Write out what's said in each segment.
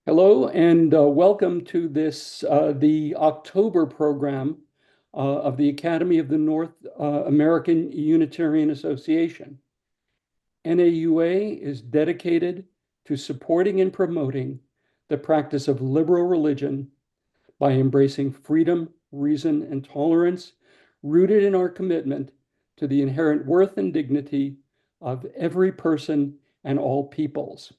Hello and welcome to the October program of the Academy of the North American Unitarian Association. NAUA is dedicated to supporting and promoting the practice of liberal religion by embracing freedom, reason, and tolerance, rooted in our commitment to the inherent worth and dignity of every person and all peoples.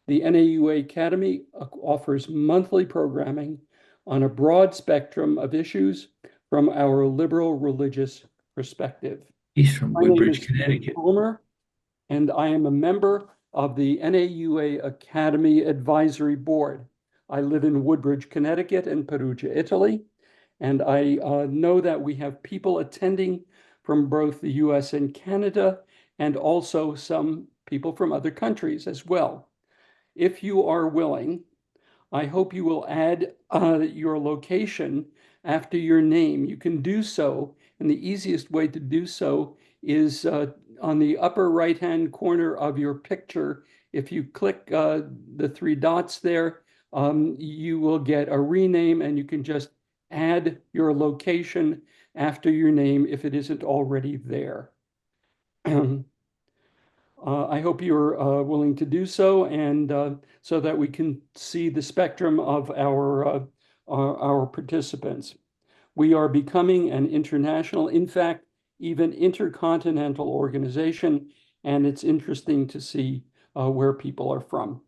The NAUA Academy offers monthly programming on a broad spectrum of issues from our liberal religious perspective. He's from My name Woodbridge, is Connecticut. Palmer, and I am a member of the NAUA Academy Advisory Board. I live in Woodbridge, Connecticut and Perugia, Italy, and I know that we have people attending from both the US and Canada, and also some people from other countries as well. If you are willing, I hope you will add your location after your name. You can do so, and the easiest way to do so is on the upper right-hand corner of your picture. If you click the three dots there, you will get a rename, and you can just add your location after your name if it isn't already there. I hope you're willing to do so, and so that we can see the spectrum of our participants. We are becoming an international, in fact, even intercontinental organization, and it's interesting to see where people are from.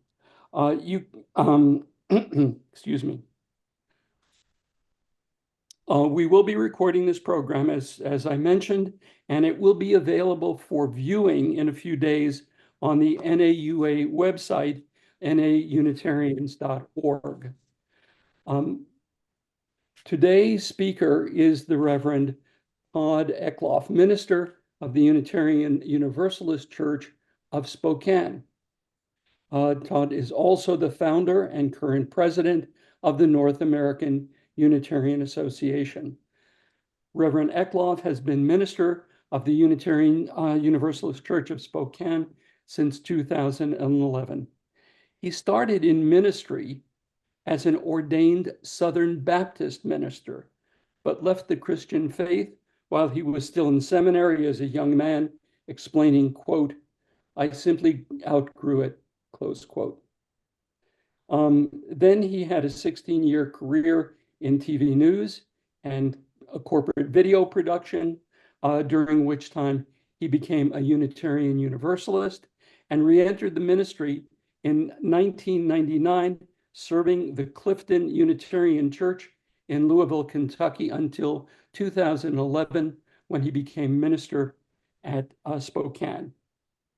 Excuse me. We will be recording this program, as I mentioned, and it will be available for viewing in a few days on the NAUA website, naunitarians.org. Today's speaker is the Reverend Todd Eklof, minister of the Unitarian Universalist Church of Spokane. Todd is also the founder and current president of the North American Unitarian Association. Reverend Eklof has been minister of the Unitarian Universalist Church of Spokane since 2011. He started in ministry as an ordained Southern Baptist minister, but left the Christian faith while he was still in seminary as a young man, explaining, quote, "I simply outgrew it," close quote. Then he had a 16-year career in TV news and a corporate video production, during which time he became a Unitarian Universalist and re-entered the ministry in 1999, serving the Clifton Unitarian Church in Louisville, Kentucky until 2011, when he became minister at Spokane.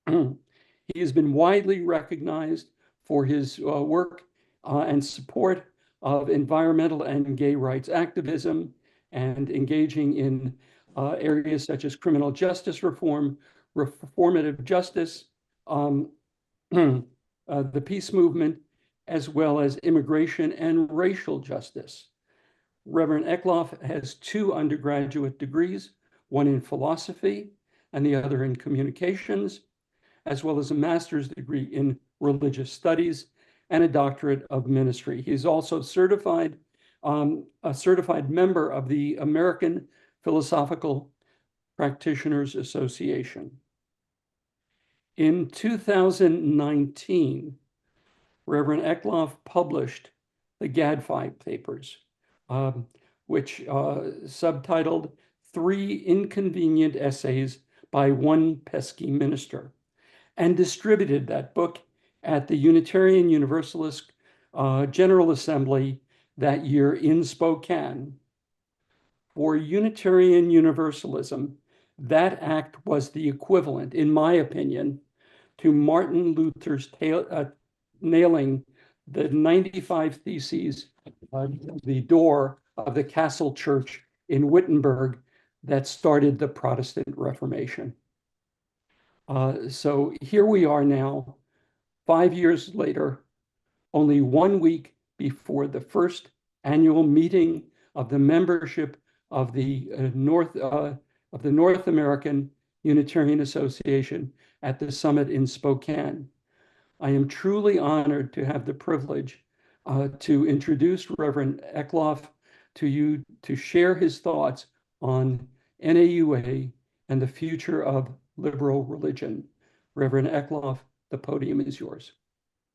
He has been widely recognized for his work and support of environmental and gay rights activism, and engaging in areas such as criminal justice reform, reformative justice, the peace movement, as well as immigration and racial justice. Reverend Eklof has 2 undergraduate degrees, one in philosophy and the other in communications, as well as a master's degree in religious studies and a doctorate of ministry. He is also a certified member of the American Philosophical Practitioners Association. In 2019, Reverend Eklof published the Gadfly Papers, which subtitled 3 Inconvenient Essays by One Pesky Minister, and distributed that book at the Unitarian Universalist General Assembly that year in Spokane. For Unitarian Universalism, that act was the equivalent, in my opinion, to Martin Luther's nailing the 95 Theses on the door of the Castle Church in Wittenberg that started the Protestant Reformation. So here we are now, 5 years later, only 1 week before the first annual meeting of the membership of the North American Unitarian Association at the summit in Spokane. I am truly honored to have the privilege to introduce Reverend Eklof to you to share his thoughts on NAUA and the future of liberal religion. Reverend Eklof, the podium is yours.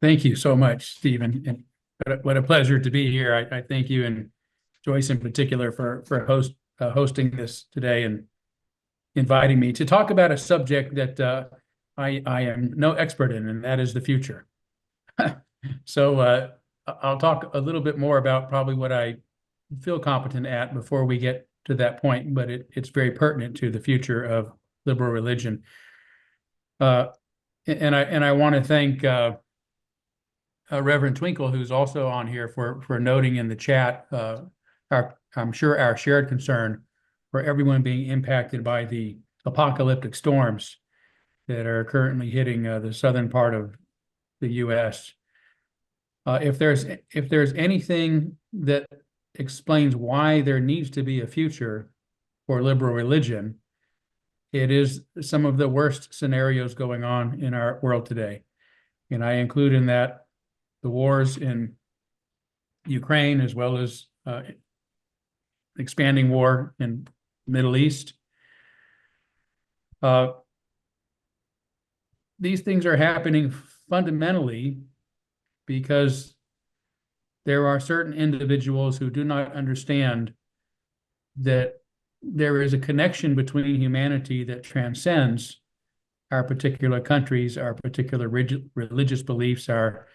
Thank you so much, Stephen. And what a pleasure to be here. I thank you and Joyce in particular for hosting this today and inviting me to talk about a subject that I am no expert in, and that is the future. So I'll talk a little bit more about probably what I feel competent at before we get to that point, but it's very pertinent to the future of liberal religion. And I want to thank Reverend Twinkle, who's also on here, for noting in the chat I'm sure our shared concern for everyone being impacted by the apocalyptic storms that are currently hitting the southern part of the U.S. If there's anything that explains why there needs to be a future for liberal religion, it is some of the worst scenarios going on in our world today. And I include in that the wars in Ukraine, as well as expanding war in the Middle East. These things are happening fundamentally because there are certain individuals who do not understand that there is a connection between humanity that transcends our particular countries, our particular religious beliefs, our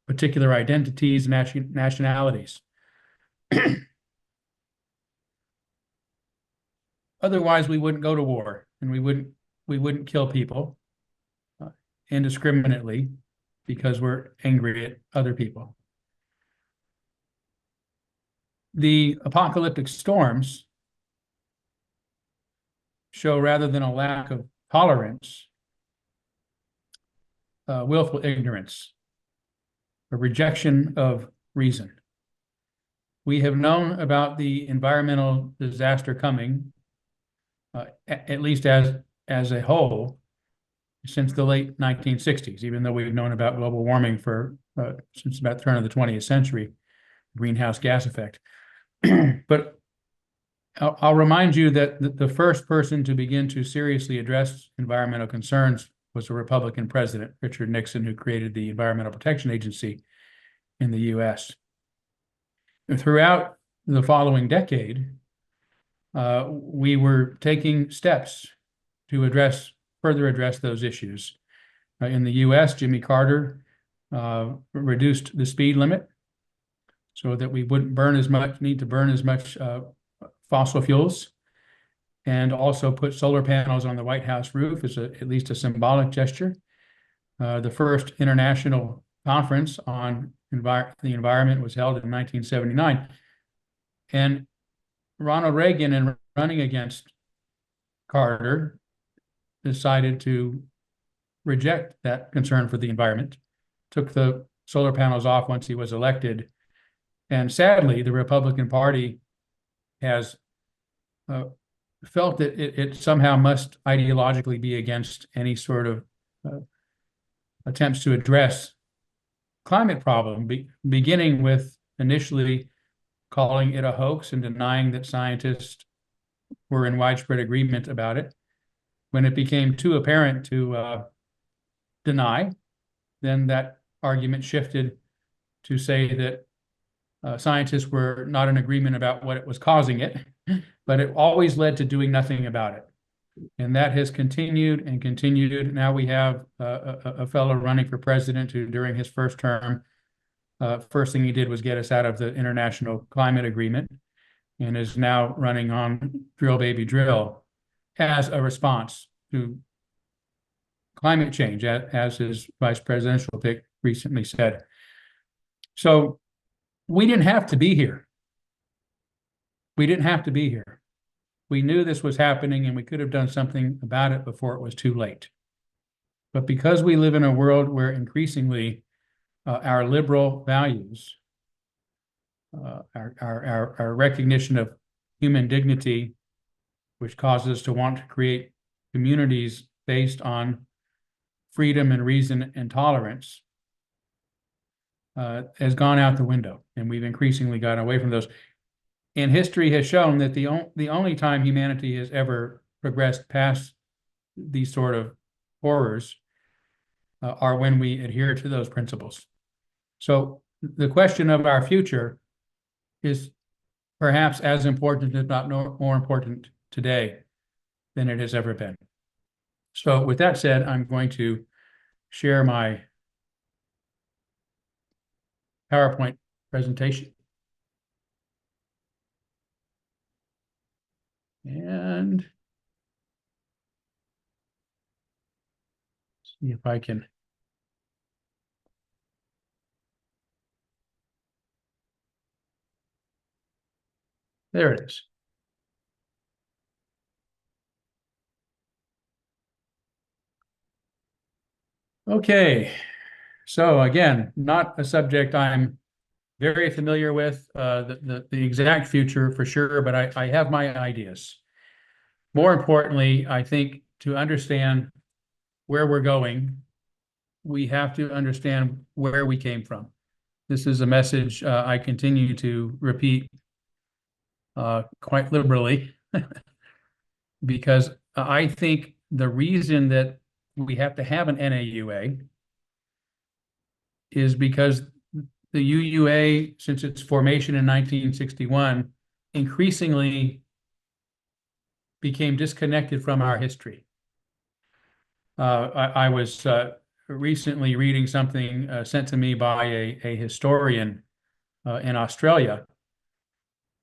particular identities, nationalities. Otherwise, we wouldn't go to war, and we wouldn't kill people indiscriminately because we're angry at other people. The apocalyptic storms show, rather than a lack of tolerance, willful ignorance, a rejection of reason. We have known about the environmental disaster coming, at least as a whole, since the late 1960s, even though we've known about global warming since about the turn of the 20th century, greenhouse gas effect. But I'll remind you that the first person to begin to seriously address environmental concerns was a Republican president, Richard Nixon, who created the Environmental Protection Agency in the U.S. Throughout the following decade, we were taking steps to further address those issues. In the U.S., Jimmy Carter reduced the speed limit so that we wouldn't need to burn as much fossil fuels, and also put solar panels on the White House roof as at least a symbolic gesture. The first international conference on the environment was held in 1979. And Ronald Reagan, in running against Carter, decided to reject that concern for the environment, took the solar panels off once he was elected. And sadly, the Republican Party has felt that it somehow must ideologically be against any sort of attempts to address climate problem, beginning with initially calling it a hoax and denying that scientists were in widespread agreement about it. When it became too apparent to deny, then that argument shifted to say that scientists were not in agreement about what it was causing it, but it always led to doing nothing about it. And that has continued and continued. Now we have a fellow running for president who, during his first term, first thing he did was get us out of the International Climate Agreement, and is now running on Drill Baby Drill as a response to climate change, as his vice presidential pick recently said. So we didn't have to be here. We didn't have to be here. We knew this was happening, and we could have done something about it before it was too late. But because we live in a world where increasingly our liberal values, our recognition of human dignity, which causes us to want to create communities based on freedom and reason and tolerance, has gone out the window, and we've increasingly gotten away from those. And history has shown that the only time humanity has ever progressed past these sort of horrors are when we adhere to those principles. So the question of our future is perhaps as important, if not more important today than it has ever been. So with that said, I'm going to share my PowerPoint presentation. And see if I can. There it is. Okay, so again, not a subject I'm very familiar with, the exact future for sure, but I have my ideas. More importantly, I think to understand where we're going, we have to understand where we came from. This is a message I continue to repeat quite liberally because I think the reason that we have to have an NAUA is because the UUA, since its formation in 1961, increasingly became disconnected from our history. I was recently reading something sent to me by a historian in Australia,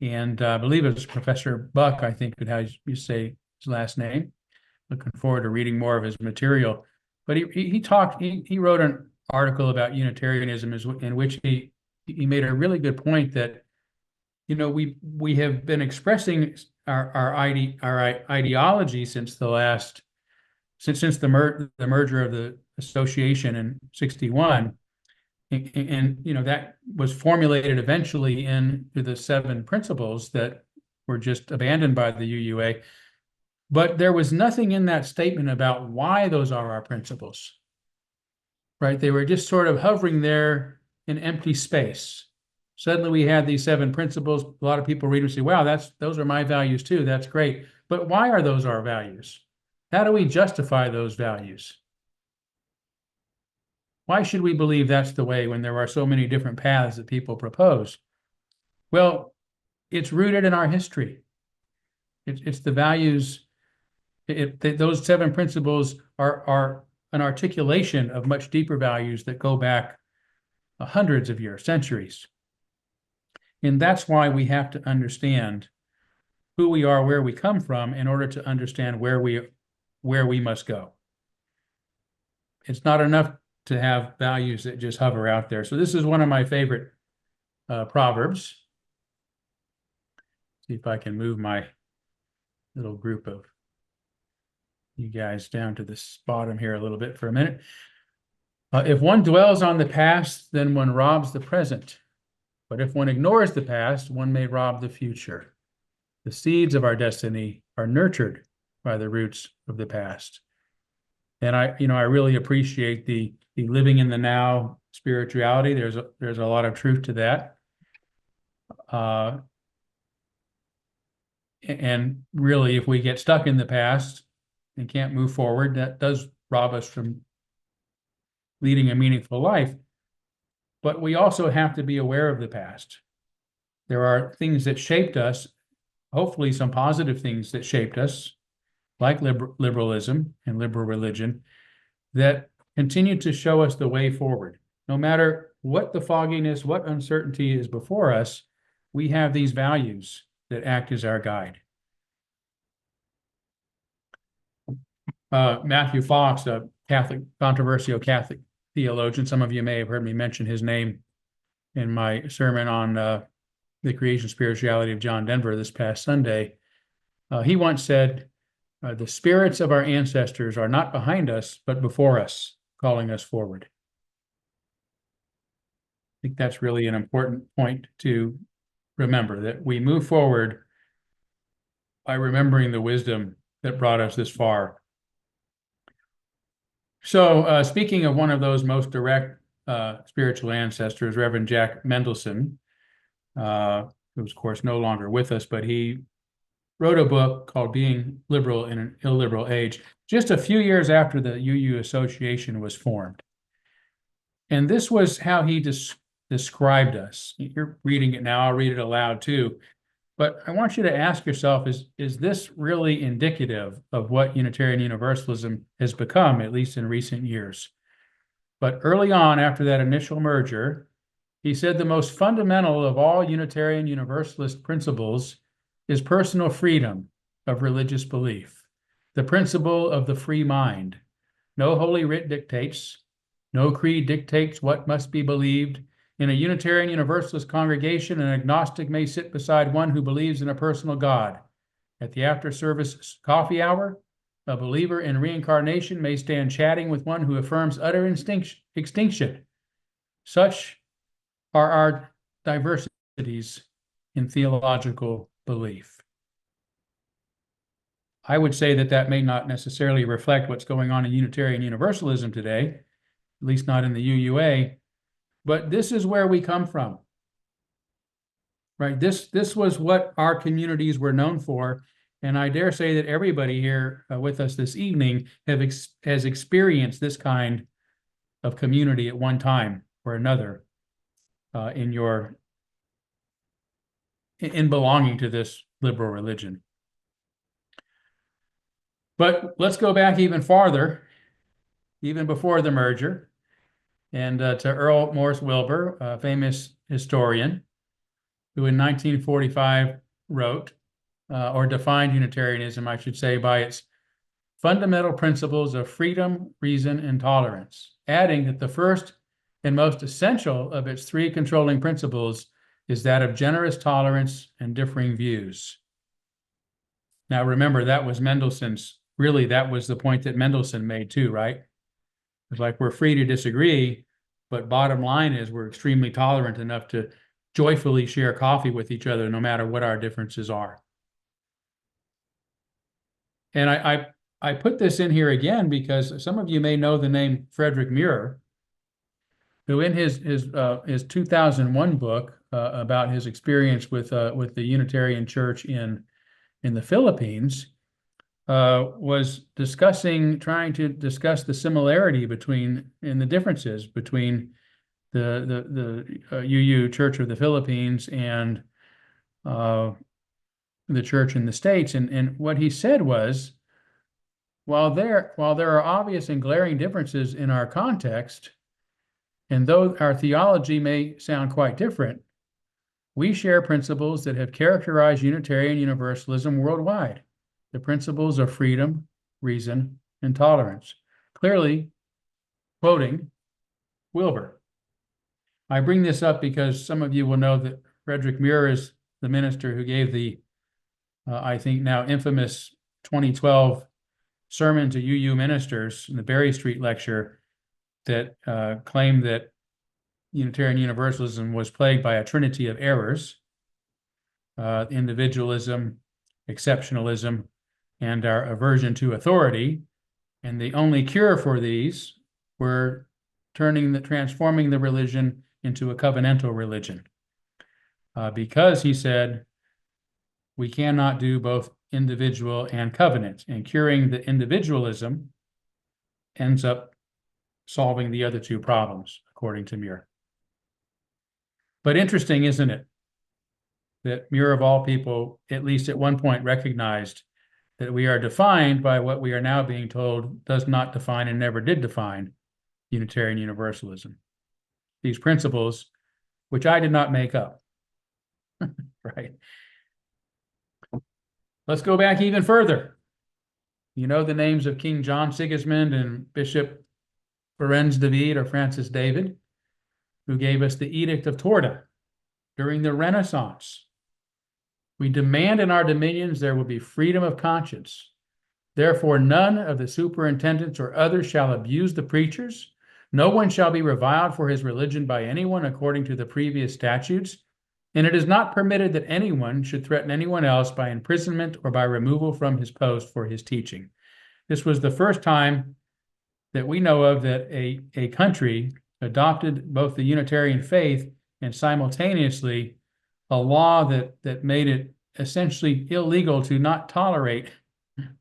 and I believe it was Professor Buck, I think, how you say his last name. Looking forward to reading more of his material. But he wrote an article about Unitarianism in which he made a really good point that, you know, we have been expressing our ideology since the merger of the association in 61. And you know, that was formulated eventually into the 7 principles that were just abandoned by the UUA. But there was nothing in that statement about why those are our principles, right? They were just sort of hovering there in empty space. Suddenly we had these 7 principles. A lot of people read and say, wow, those are my values too. That's great. But why are those our values? How do we justify those values? Why should we believe that's the way when there are so many different paths that people propose? Well, it's rooted in our history. It's the values. Those 7 principles are an articulation of much deeper values that go back hundreds of years, centuries. And that's why we have to understand who we are, where we come from, in order to understand where we must go. It's not enough to have values that just hover out there. So this is one of my favorite Proverbs. See if I can move my little group of you guys down to this bottom here a little bit for a minute. If one dwells on the past, then one robs the present. But if one ignores the past, one may rob the future. The seeds of our destiny are nurtured by the roots of the past. And I really appreciate the living in the now spirituality. There's a lot of truth to that. And really, if we get stuck in the past and can't move forward, that does rob us from leading a meaningful life. But we also have to be aware of the past. There are things that shaped us, hopefully some positive things that shaped us, like liberalism and liberal religion, that continue to show us the way forward. No matter what the fogginess, what uncertainty is before us, we have these values that act as our guide. Matthew Fox, a controversial Catholic theologian, some of you may have heard me mention his name in my sermon on the creation spirituality of John Denver this past Sunday. He once said, the spirits of our ancestors are not behind us, but before us, calling us forward. I think that's really an important point to remember, that we move forward by remembering the wisdom that brought us this far. So speaking of one of those most direct spiritual ancestors, Reverend Jack Mendelson, who was, of course, no longer with us, but he wrote a book called Being Liberal in an Illiberal Age, just a few years after the UU Association was formed. And this was how he described us. You're reading it now, I'll read it aloud too. But I want you to ask yourself, is this really indicative of what Unitarian Universalism has become, at least in recent years? But early on, after that initial merger, he said the most fundamental of all Unitarian Universalist principles is personal freedom of religious belief, the principle of the free mind. No holy writ dictates, no creed dictates what must be believed. In a Unitarian Universalist congregation, an agnostic may sit beside one who believes in a personal God. At the after-service coffee hour, a believer in reincarnation may stand chatting with one who affirms utter extinction. Such are our diversities in theological belief. I would say that that may not necessarily reflect what's going on in Unitarian Universalism today, at least not in the UUA, but this is where we come from, right? This was what our communities were known for, and I dare say that everybody here with us this evening has experienced this kind of community at one time or another in belonging to this liberal religion. But let's go back even farther, even before the merger, and to Earl Morse Wilbur, a famous historian, who in 1945 wrote, or defined Unitarianism, I should say, by its fundamental principles of freedom, reason, and tolerance, adding that the first and most essential of its three controlling principles is that of generous tolerance and differing views. Now, remember, that was Mendelssohn's, really, that was the point that Mendelssohn made too, right? It's like we're free to disagree, but bottom line is we're extremely tolerant enough to joyfully share coffee with each other, no matter what our differences are. And I put this in here again because some of you may know the name Frederick Muir, who in his 2001 book about his experience with the Unitarian Church in the Philippines, was trying to discuss the similarity and the differences between the UU Church of the Philippines and the church in the States. And what he said was, while there are obvious and glaring differences in our context, and though our theology may sound quite different, we share principles that have characterized Unitarian Universalism worldwide. The principles of freedom, reason, and tolerance. Clearly, quoting Wilbur. I bring this up because some of you will know that Frederick Muir is the minister who gave the, I think now infamous 2012 sermon to UU ministers in the Berry Street lecture that claimed that Unitarian Universalism was plagued by a trinity of errors, individualism, exceptionalism, and our aversion to authority. And the only cure for these were transforming the religion into a covenantal religion. Because, he said, we cannot do both individual and covenant, and curing the individualism ends up solving the other two problems, according to Muir. But interesting, isn't it, that Muir, of all people, at least at one point recognized that we are defined by what we are now being told does not define and never did define Unitarian Universalism. These principles, which I did not make up, right? Let's go back even further. You know the names of King John Sigismund and Bishop Ferenc David or Francis David, who gave us the Edict of Torda during the Renaissance. We demand in our dominions there will be freedom of conscience. Therefore, none of the superintendents or others shall abuse the preachers. No one shall be reviled for his religion by anyone according to the previous statutes. And it is not permitted that anyone should threaten anyone else by imprisonment or by removal from his post for his teaching. This was the first time that we know of that a country adopted both the Unitarian faith and simultaneously a law that made it essentially illegal to not tolerate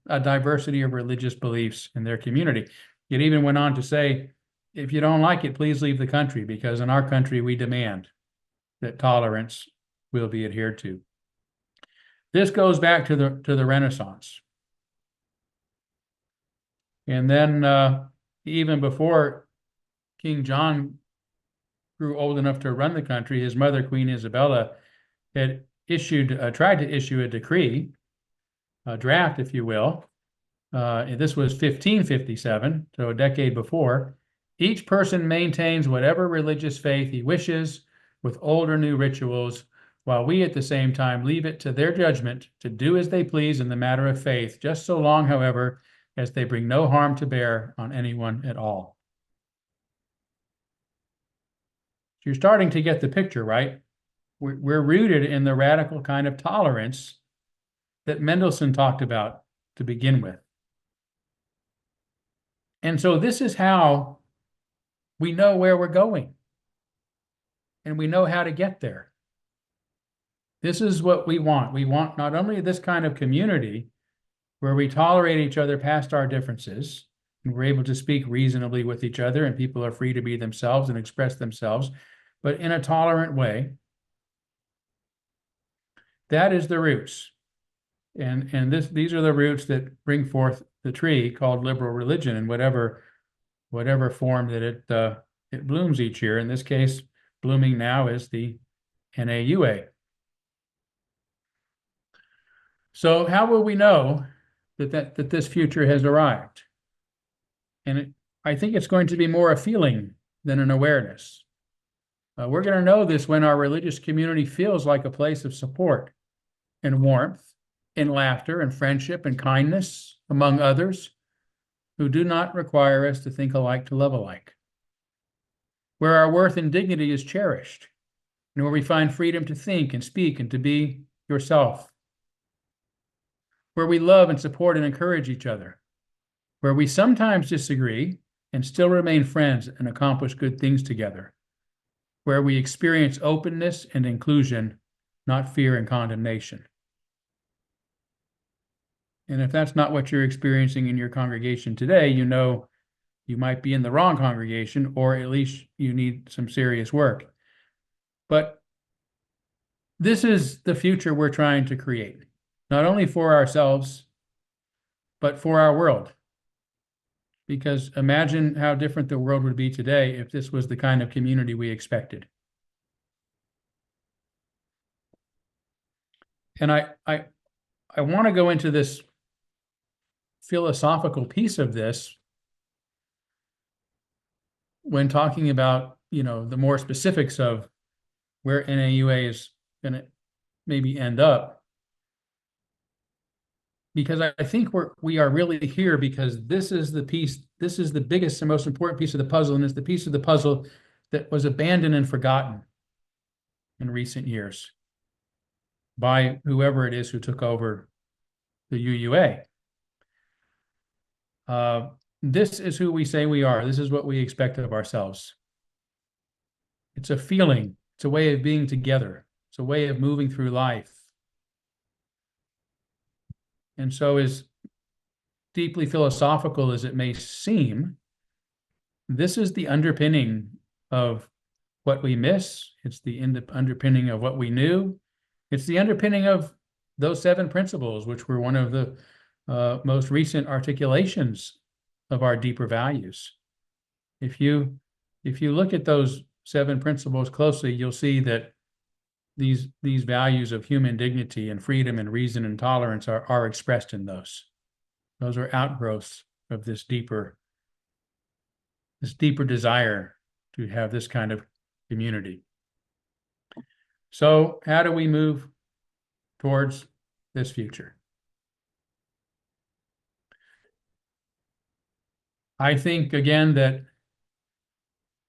a diversity of religious beliefs in their community. It even went on to say, if you don't like it, please leave the country, because in our country we demand that tolerance will be adhered to. This goes back to the Renaissance. And then even before King John grew old enough to run the country, his mother, Queen Isabella, had tried to issue a decree, a draft, if you will. This was 1557, so a decade before. Each person maintains whatever religious faith he wishes with old or new rituals, while we at the same time leave it to their judgment to do as they please in the matter of faith, just so long, however, as they bring no harm to bear on anyone at all. So you're starting to get the picture, right? We're rooted in the radical kind of tolerance that Mendelssohn talked about to begin with. And so this is how we know where we're going, and we know how to get there. This is what we want. We want not only this kind of community where we tolerate each other past our differences, and we're able to speak reasonably with each other, and people are free to be themselves and express themselves, but in a tolerant way. That is the roots. And these are the roots that bring forth the tree called liberal religion in whatever form that it blooms each year. In this case, blooming now is the NAUA. So how will we know that this future has arrived? And I think it's going to be more a feeling than an awareness. We're going to know this when our religious community feels like a place of support and warmth, and laughter and friendship and kindness among others who do not require us to think alike to love alike, where our worth and dignity is cherished, and where we find freedom to think and speak and to be yourself, where we love and support and encourage each other, where we sometimes disagree and still remain friends and accomplish good things together, where we experience openness and inclusion, not fear and condemnation. And if that's not what you're experiencing in your congregation today, you know you might be in the wrong congregation, or at least you need some serious work. But this is the future we're trying to create, not only for ourselves, but for our world. Because imagine how different the world would be today if this was the kind of community we expected. And I want to go into this philosophical piece of this when talking about, the more specifics of where NAUA is going to maybe end up. Because I think we are really here because this is the piece, this is the biggest and most important piece of the puzzle, and it's the piece of the puzzle that was abandoned and forgotten in recent years by whoever it is who took over the UUA. This is who we say we are. This is what we expect of ourselves. It's a feeling. It's a way of being together. It's a way of moving through life. And so, as deeply philosophical as it may seem, this is the underpinning of what we miss. It's the underpinning of what we knew. It's the underpinning of those 7 principles, which were one of the most recent articulations of our deeper values. If you look at those 7 principles closely, you'll see that these values of human dignity and freedom and reason and tolerance are expressed in those. Those are outgrowths of this deeper desire to have this kind of community. So how do we move towards this future? I think, again, that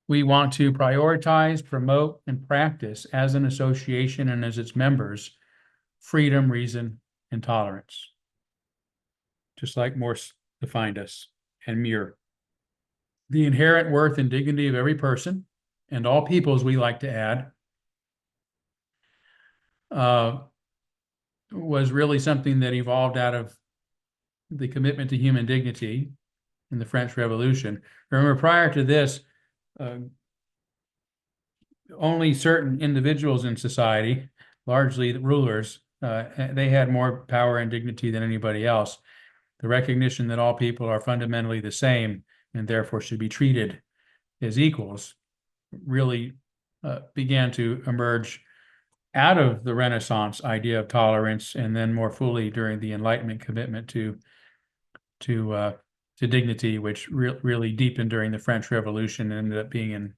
we want to prioritize, promote, and practice as an association and as its members, freedom, reason, and tolerance. Just like Morse defined us, and Muir. the inherent worth and dignity of every person and all peoples, we like to add, was really something that evolved out of the commitment to human dignity in the French Revolution. Remember, prior to this, only certain individuals in society, largely the rulers, they had more power and dignity than anybody else. The recognition that all people are fundamentally the same and therefore should be treated as equals really began to emerge out of the Renaissance idea of tolerance, and then more fully during the Enlightenment commitment to dignity, which really deepened during the French Revolution and ended up being in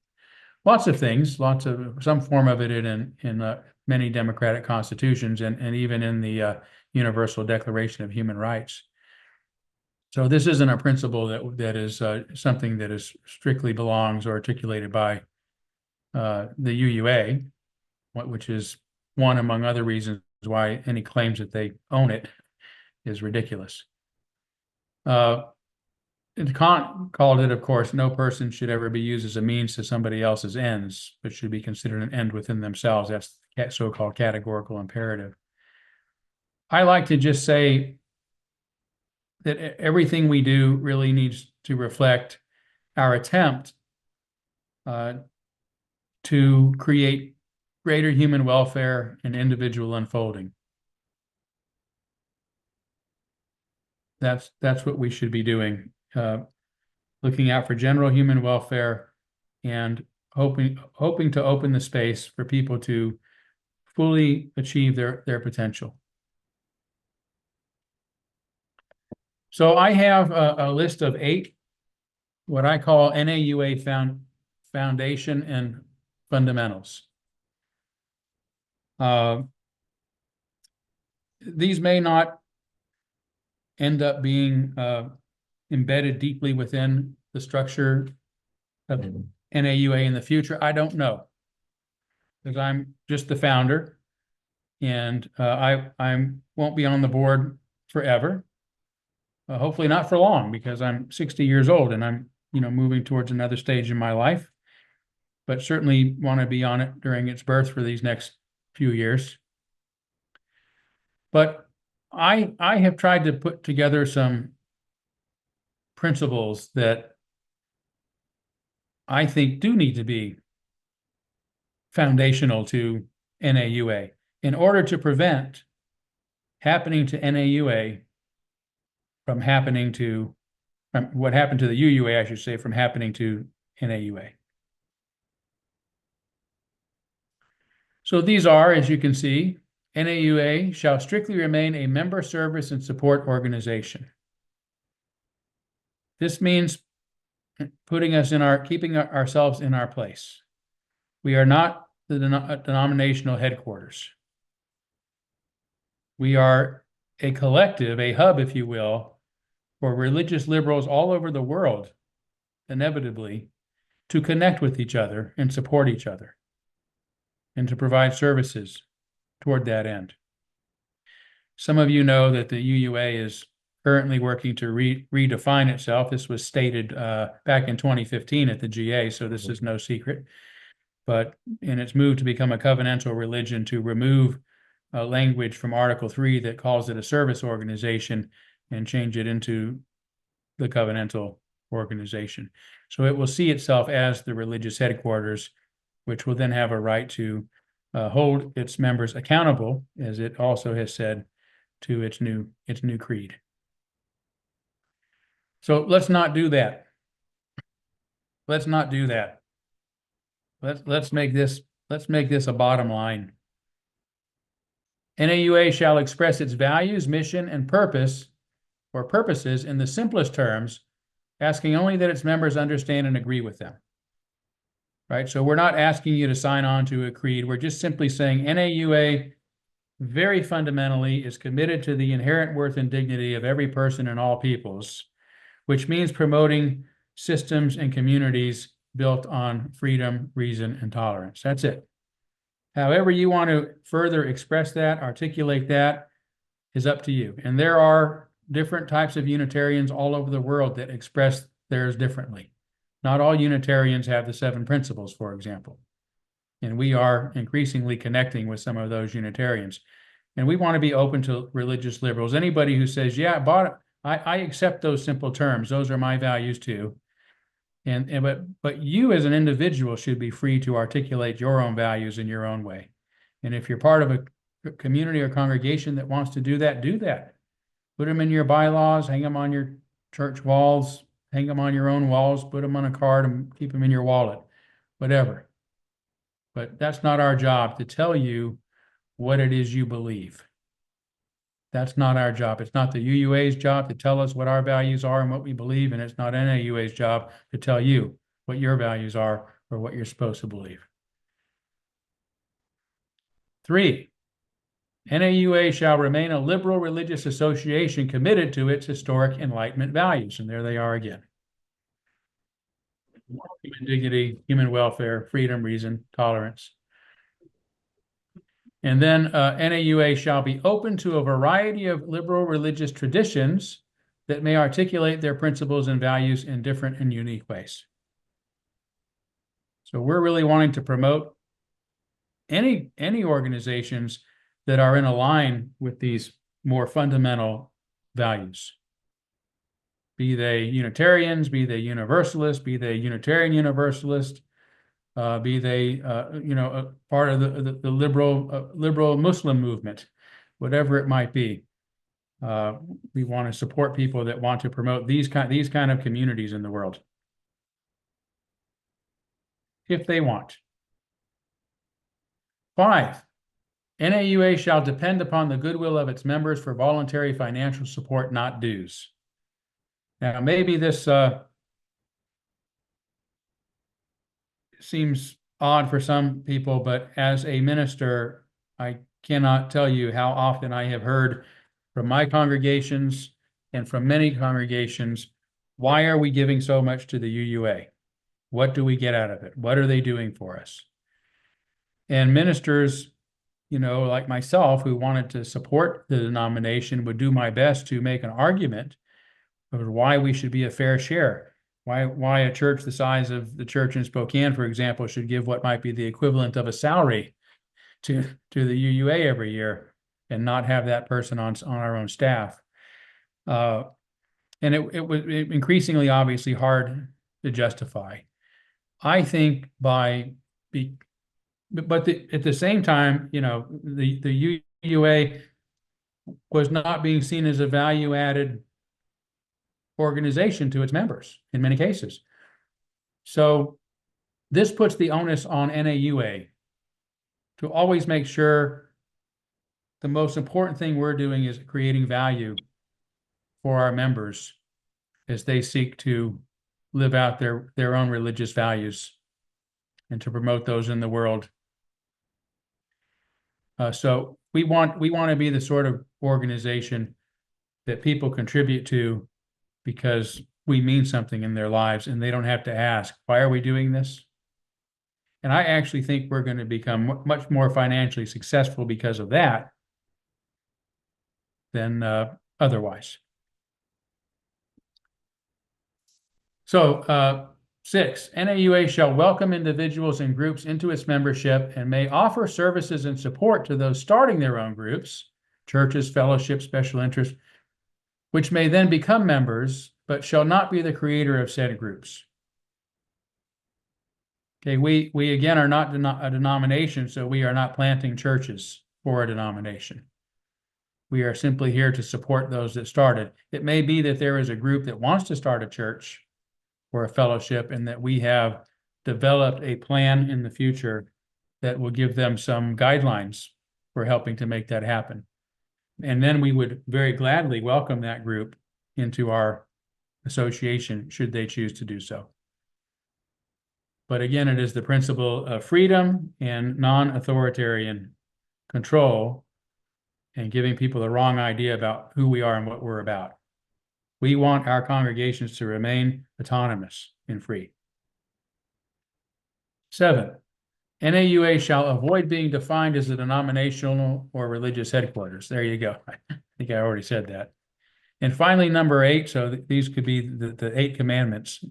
lots of things, some form of it in many democratic constitutions, and even in the Universal Declaration of Human Rights. So this isn't a principle that is something that is strictly belongs or articulated by the UUA, which is one among other reasons why any claims that they own it is ridiculous. Kant called it, of course, no person should ever be used as a means to somebody else's ends, but should be considered an end within themselves. That's the so-called categorical imperative. I like to just say that everything we do really needs to reflect our attempt to create greater human welfare and individual unfolding. That's what we should be doing. Looking out for general human welfare and hoping to open the space for people to fully achieve their potential. So I have a list of 8 what I call NAUA foundation and fundamentals. These may not end up being embedded deeply within the structure of NAUA in the future. I don't know, because I'm just the founder, and I won't be on the board forever. Hopefully not for long, because I'm 60 years old and I'm moving towards another stage in my life, but certainly want to be on it during its birth for these next few years. But I have tried to put together some principles that I think do need to be foundational to NAUA in order to prevent happening to NAUA from what happened to the UUA, I should say, from happening to NAUA. So these are, as you can see, NAUA shall strictly remain a member service and support organization. This means keeping ourselves in our place. We are not the denominational headquarters. We are a collective, a hub, if you will, for religious liberals all over the world, inevitably, to connect with each other and support each other, and to provide services toward that end. Some of you know that the UUA is currently working to redefine itself. This was stated back in 2015 at the GA, so this is no secret. But in its move to become a covenantal religion, to remove language from Article 3 that calls it a service organization and change it into the covenantal organization. So it will see itself as the religious headquarters, which will then have a right to hold its members accountable, as it also has said, to its new creed. So let's not do that. Let's not do that. Let's make this a bottom line. NAUA shall express its values, mission, and purpose or purposes in the simplest terms, asking only that its members understand and agree with them. Right? So we're not asking you to sign on to a creed. We're just simply saying NAUA very fundamentally is committed to the inherent worth and dignity of every person and all peoples, which means promoting systems and communities built on freedom, reason, and tolerance. That's it. However you want to further express that, articulate that, is up to you. And there are different types of Unitarians all over the world that express theirs differently. Not all Unitarians have the 7 principles, for example. And we are increasingly connecting with some of those Unitarians. And we want to be open to religious liberals. Anybody who says, yeah, I accept those simple terms. Those are my values too. But you as an individual should be free to articulate your own values in your own way. And if you're part of a community or congregation that wants to do that, do that. Put them in your bylaws, hang them on your church walls, hang them on your own walls, put them on a card and keep them in your wallet, whatever. But that's not our job to tell you what it is you believe. That's not our job. It's not the UUA's job to tell us what our values are and what we believe, and it's not NAUA's job to tell you what your values are or what you're supposed to believe. 3, NAUA shall remain a liberal religious association committed to its historic Enlightenment values. And there they are again. Human dignity, human welfare, freedom, reason, tolerance. And then NAUA shall be open to a variety of liberal religious traditions that may articulate their principles and values in different and unique ways. So we're really wanting to promote any organizations that are in line with these more fundamental values. Be they Unitarians, be they Universalists, be they Unitarian Universalist, be they part of the liberal Muslim movement, whatever it might be. We want to support people that want to promote these kind of communities in the world, if they want. 5, NAUA shall depend upon the goodwill of its members for voluntary financial support, not dues. Now, maybe this seems odd for some people, but as a minister, I cannot tell you how often I have heard from my congregations and from many congregations, why are we giving so much to the UUA? What do we get out of it? What are they doing for us? And ministers, like myself, who wanted to support the denomination, would do my best to make an argument of why we should be a fair share. Why a church the size of the church in Spokane, for example, should give what might be the equivalent of a salary to the UUA every year and not have that person on our own staff. And it was increasingly obviously hard to justify. I think at the same time, the UUA was not being seen as a value-added organization to its members in many cases. So this puts the onus on NAUA to always make sure the most important thing we're doing is creating value for our members as they seek to live out their own religious values and to promote those in the world. So we want to be the sort of organization that people contribute to because we mean something in their lives and they don't have to ask, why are we doing this? And I actually think we're going to become much more financially successful because of that than otherwise. So 6, NAUA shall welcome individuals and groups into its membership and may offer services and support to those starting their own groups, churches, fellowships, special interests, which may then become members, but shall not be the creator of said groups. Okay, we again are not a denomination, so we are not planting churches for a denomination. We are simply here to support those that started. It may be that there is a group that wants to start a church or a fellowship and that we have developed a plan in the future that will give them some guidelines for helping to make that happen. And then we would very gladly welcome that group into our association should they choose to do so. But again, it is the principle of freedom and non-authoritarian control and giving people the wrong idea about who we are and what we're about. We want our congregations to remain autonomous and free. 7, NAUA shall avoid being defined as a denominational or religious headquarters. There you go. I think I already said that. And finally, number 8, so these could be the 8 commandments.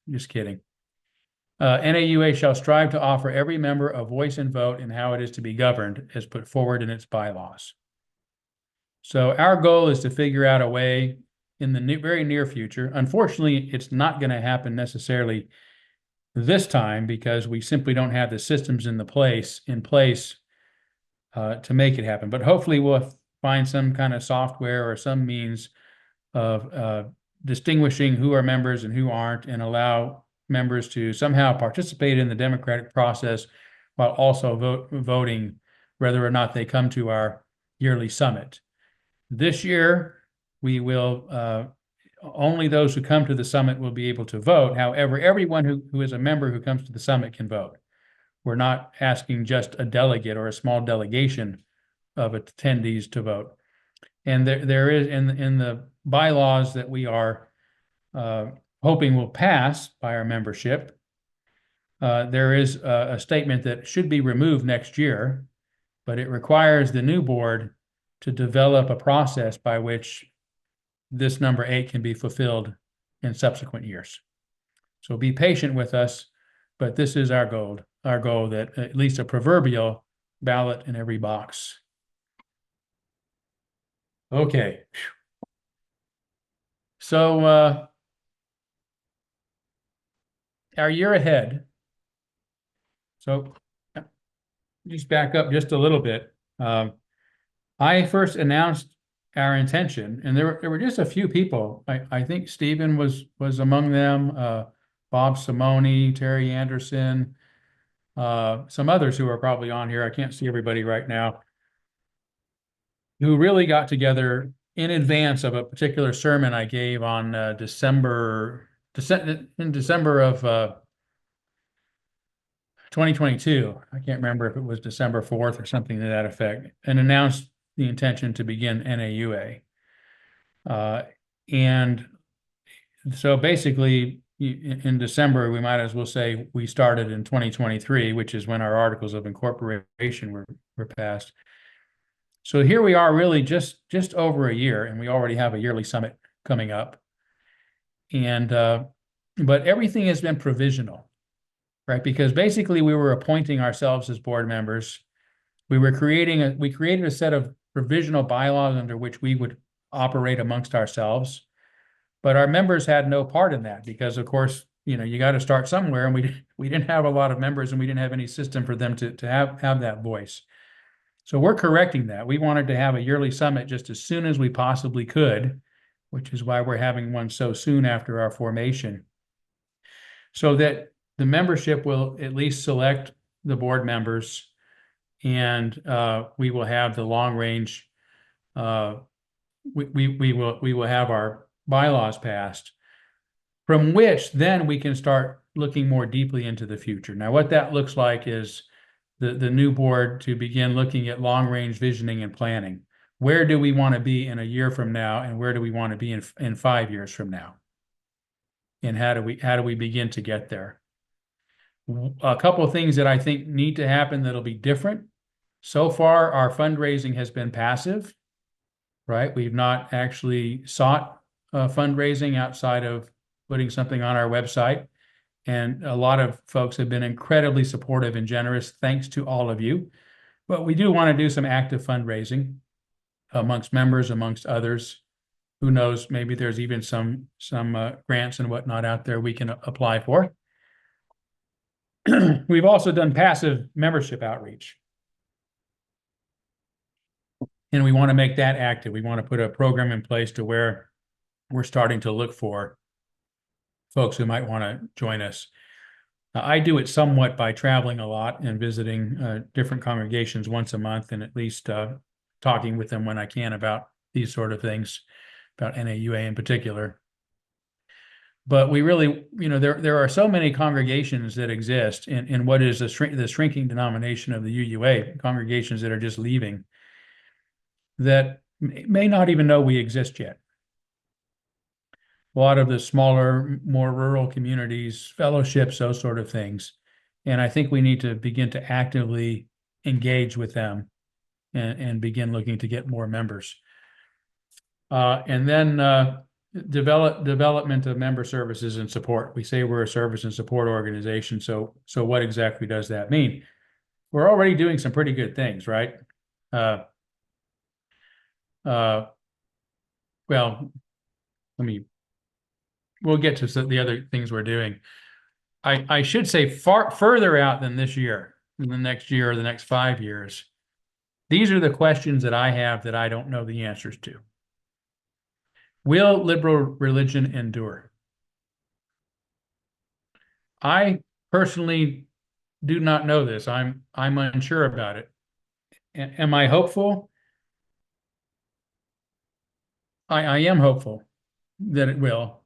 Just kidding. NAUA shall strive to offer every member a voice and vote in how it is to be governed, as put forward in its bylaws. So our goal is to figure out a way in the very near future. Unfortunately, it's not going to happen necessarily this time because we simply don't have the systems in place to make it happen. But hopefully we'll find some kind of software or some means of distinguishing who are members and who aren't, and allow members to somehow participate in the democratic process while also voting whether or not they come to our yearly summit. This year, we will only those who come to the summit will be able to vote. However, everyone who is a member who comes to the summit can vote. We're not asking just a delegate or a small delegation of attendees to vote. And there is in the bylaws that we are hoping will pass by our membership, there is a statement that should be removed next year, but it requires the new board to develop a process by which this number 8 can be fulfilled in subsequent years. So be patient with us, but this is our goal that at least a proverbial ballot in every box. Okay. So our year ahead. So just back up just a little bit. I first announced our intention, and there were just a few people. I think Stephen was among them, Bob Simone, Terry Anderson, some others who are probably on here. I can't see everybody right now, who really got together in advance of a particular sermon I gave on December of 2022. I can't remember if it was December 4th or something to that effect, and announced the intention to begin NAUA. And so basically, in December, we might as well say we started in 2023, which is when our articles of incorporation were passed. So here we are, really just over a year, and we already have a yearly summit coming up. And but everything has been provisional, right? Because basically we were appointing ourselves as board members. We created a set of provisional bylaws under which we would operate amongst ourselves, but our members had no part in that because, of course, you got to start somewhere, and we didn't have a lot of members, and we didn't have any system for them to have that voice. So we're correcting that. We wanted to have a yearly summit just as soon as we possibly could, which is why we're having one so soon after our formation, so that the membership will at least select the board members, and we will have the long range. We will have our bylaws passed, from which then we can start looking more deeply into the future. Now, what that looks like is the new board to begin looking at long range visioning and planning. Where do we want to be in a year from now, and where do we want to be in 5 years from now? And how do we begin to get there? A couple of things that I think need to happen that'll be different. So far, our fundraising has been passive, right? We've not actually sought fundraising outside of putting something on our website. And a lot of folks have been incredibly supportive and generous. Thanks to all of you. But we do want to do some active fundraising amongst members, amongst others. Who knows, maybe there's even some grants and whatnot out there we can apply for. We've also done passive membership outreach. And we want to make that active. We want to put a program in place to where we're starting to look for folks who might want to join us. I do it somewhat by traveling a lot and visiting different congregations once a month, and at least talking with them when I can about these sort of things, about NAUA in particular. But we really, there are so many congregations that exist in what is the shrinking denomination of the UUA, congregations that are just leaving, that may not even know we exist yet. A lot of the smaller, more rural communities, fellowships, those sort of things. And I think we need to begin to actively engage with them and begin looking to get more members. And then development of member services and support. We say we're a service and support organization. So what exactly does that mean? We're already doing some pretty good things, right? Well, we'll get to the other things we're doing. I should say far further out than this year, in the next year or the next 5 years. These are the questions that I have that I don't know the answers to. Will liberal religion endure? I personally do not know this. I'm unsure about it. Am I hopeful? I am hopeful that it will.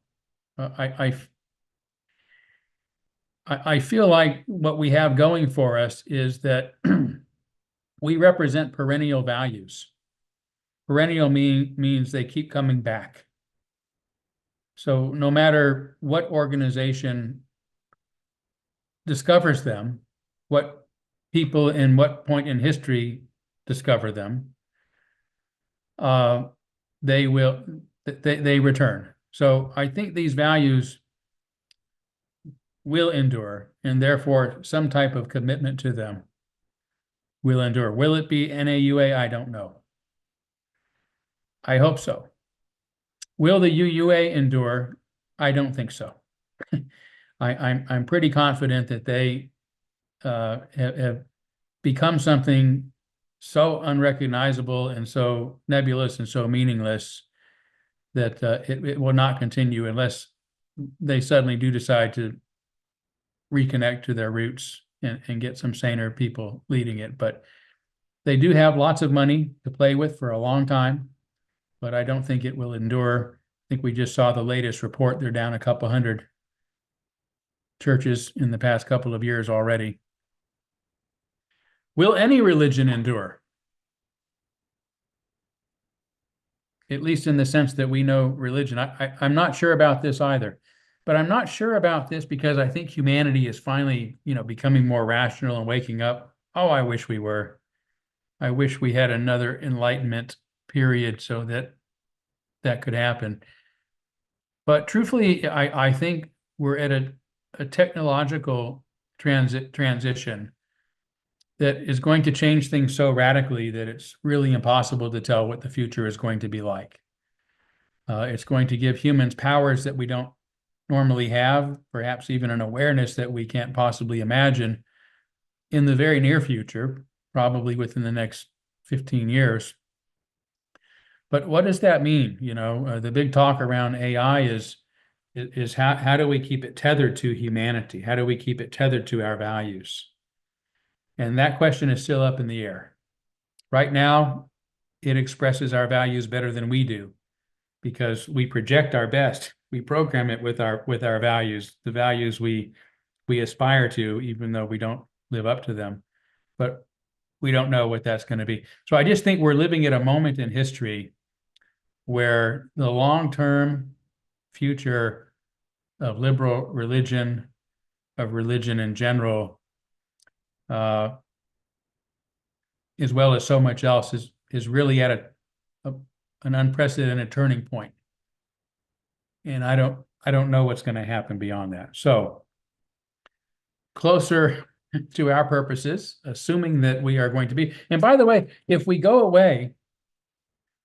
I feel like what we have going for us is that we represent perennial values. Perennial means they keep coming back. So no matter what organization discovers them, what people in what point in history discover them, they return. So I think these values will endure, and therefore some type of commitment to them will endure. Will it be NAUA? I don't know. I hope so. Will the UUA endure? I don't think so. I'm pretty confident that they have become something so unrecognizable and so nebulous and so meaningless that it will not continue unless they suddenly do decide to reconnect to their roots and get some saner people leading it. But they do have lots of money to play with for a long time, but I don't think it will endure. I think we just saw the latest report. They're down a couple hundred churches in the past couple of years already. Will any religion endure? At least in the sense that we know religion. I'm not sure about this either, but I'm not sure about this because I think humanity is finally, becoming more rational and waking up. Oh, I wish we were. I wish we had another Enlightenment period so that that could happen. But truthfully, I think we're at a technological transition that is going to change things so radically that it's really impossible to tell what the future is going to be like. It's going to give humans powers that we don't normally have, perhaps even an awareness that we can't possibly imagine in the very near future, probably within the next 15 years. But what does that mean? The big talk around AI is how do we keep it tethered to humanity? How do we keep it tethered to our values? And that question is still up in the air. Right now, it expresses our values better than we do because we project our best. We program it with our values, the values we aspire to, even though we don't live up to them. But we don't know what that's going to be. So I just think we're living at a moment in history where the long-term future of liberal religion, of religion in general, as well as so much else, is really at an unprecedented turning point. And I don't know what's going to happen beyond that. So closer to our purposes, assuming that we are going to be. And by the way, if we go away,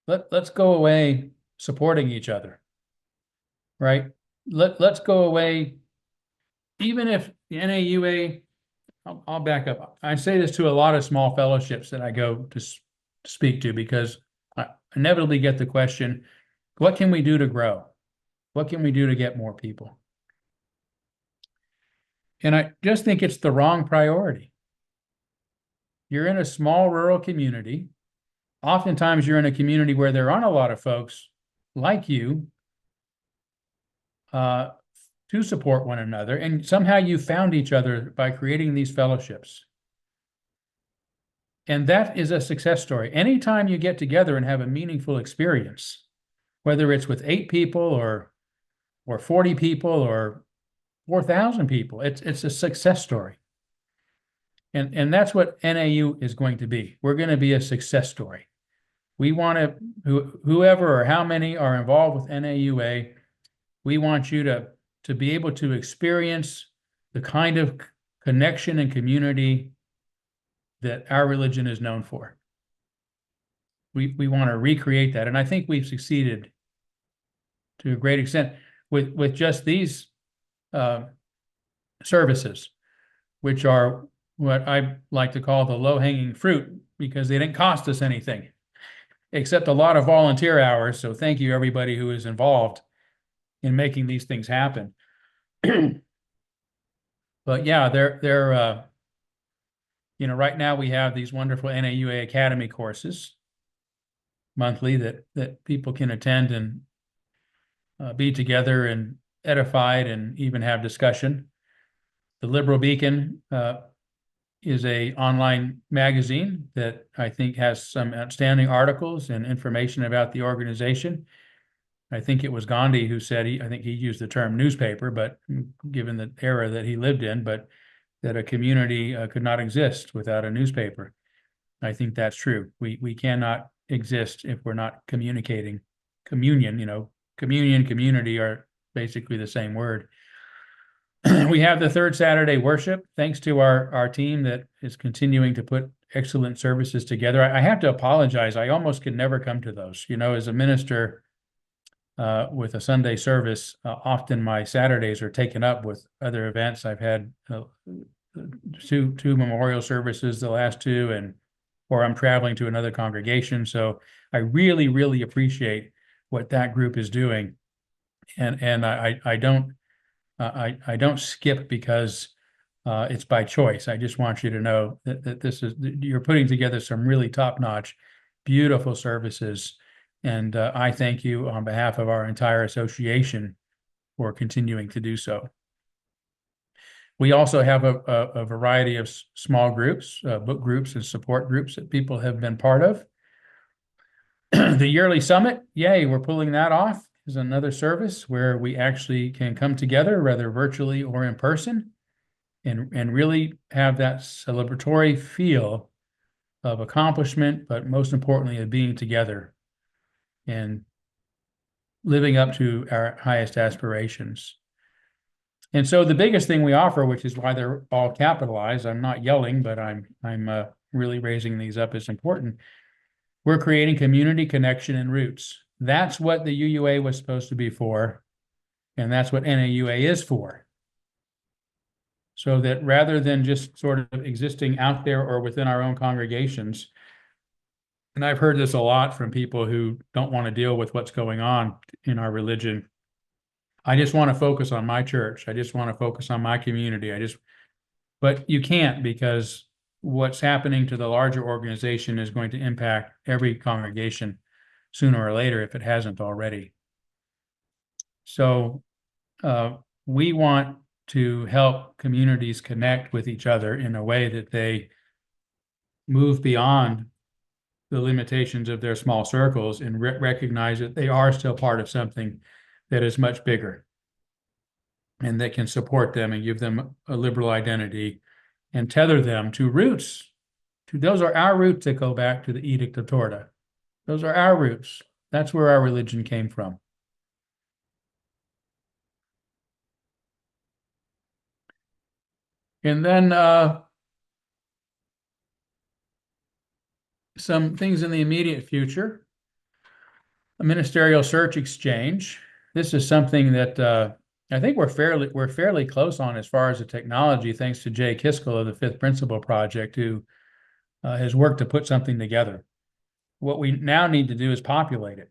let's go away supporting each other, right? Let's go away, even if the NAUA. I'll back up. I say this to a lot of small fellowships that I go to speak to because I inevitably get the question, what can we do to grow? What can we do to get more people? And I just think it's the wrong priority. You're in a small rural community. Oftentimes you're in a community where there aren't a lot of folks like you to support one another, and somehow you found each other by creating these fellowships. And that is a success story. Anytime you get together and have a meaningful experience, whether it's with 8 people or 40 people or 4,000 people, it's a success story. And that's what NAU is going to be. We're going to be a success story. We want whoever or how many are involved with NAUA, we want you to be able to experience the kind of connection and community that our religion is known for. We want to recreate that, and I think we've succeeded to a great extent with just these services, which are what I like to call the low-hanging fruit, because they didn't cost us anything, except a lot of volunteer hours. So thank you, everybody who is involved in making these things happen. But yeah, they're right now we have these wonderful NAUA Academy courses monthly that people can attend and be together and edified and even have discussion. The Liberal Beacon is a online magazine that I think has some outstanding articles and information about the organization. I think it was Gandhi who said, I think he used the term newspaper, but given the era that he lived in, but that a community could not exist without a newspaper. I think that's true. We cannot exist if we're not communicating. Communion, communion, community are basically the same word. We have the third Saturday worship, thanks to our team that is continuing to put excellent services together. I have to apologize. I almost could never come to those. As a minister with a Sunday service, often my Saturdays are taken up with other events. I've had two memorial services, the last two, or I'm traveling to another congregation. So I really, really appreciate what that group is doing. And I don't skip because it's by choice. I just want you to know that you're putting together some really top-notch, beautiful services. And I thank you on behalf of our entire association for continuing to do so. We also have a variety of small groups, book groups and support groups that people have been part of. The yearly summit, yay, we're pulling that off, is another service where we actually can come together, whether virtually or in person, and really have that celebratory feel of accomplishment, but most importantly, of being together and living up to our highest aspirations. And so the biggest thing we offer, which is why they're all capitalized, I'm not yelling, but I'm really raising these up as important. We're creating community, connection, and roots. That's what the UUA was supposed to be for, and that's what NAUA is for. So that rather than just sort of existing out there or within our own congregations, and I've heard this a lot from people who don't want to deal with what's going on in our religion. I just want to focus on my church. I just want to focus on my community. But you can't, because what's happening to the larger organization is going to impact every congregation sooner or later if it hasn't already. So we want to help communities connect with each other in a way that they move beyond the limitations of their small circles and recognize that they are still part of something that is much bigger and that can support them and give them a liberal identity and tether them to roots. Those are our roots that go back to the Edict of Torda. Those are our roots. That's where our religion came from. And then some things in the immediate future. A ministerial search exchange. This is something that I think we're fairly close on as far as the technology, thanks to Jay Kiskell of the Fifth Principle Project, who has worked to put something together. What we now need to do is populate it,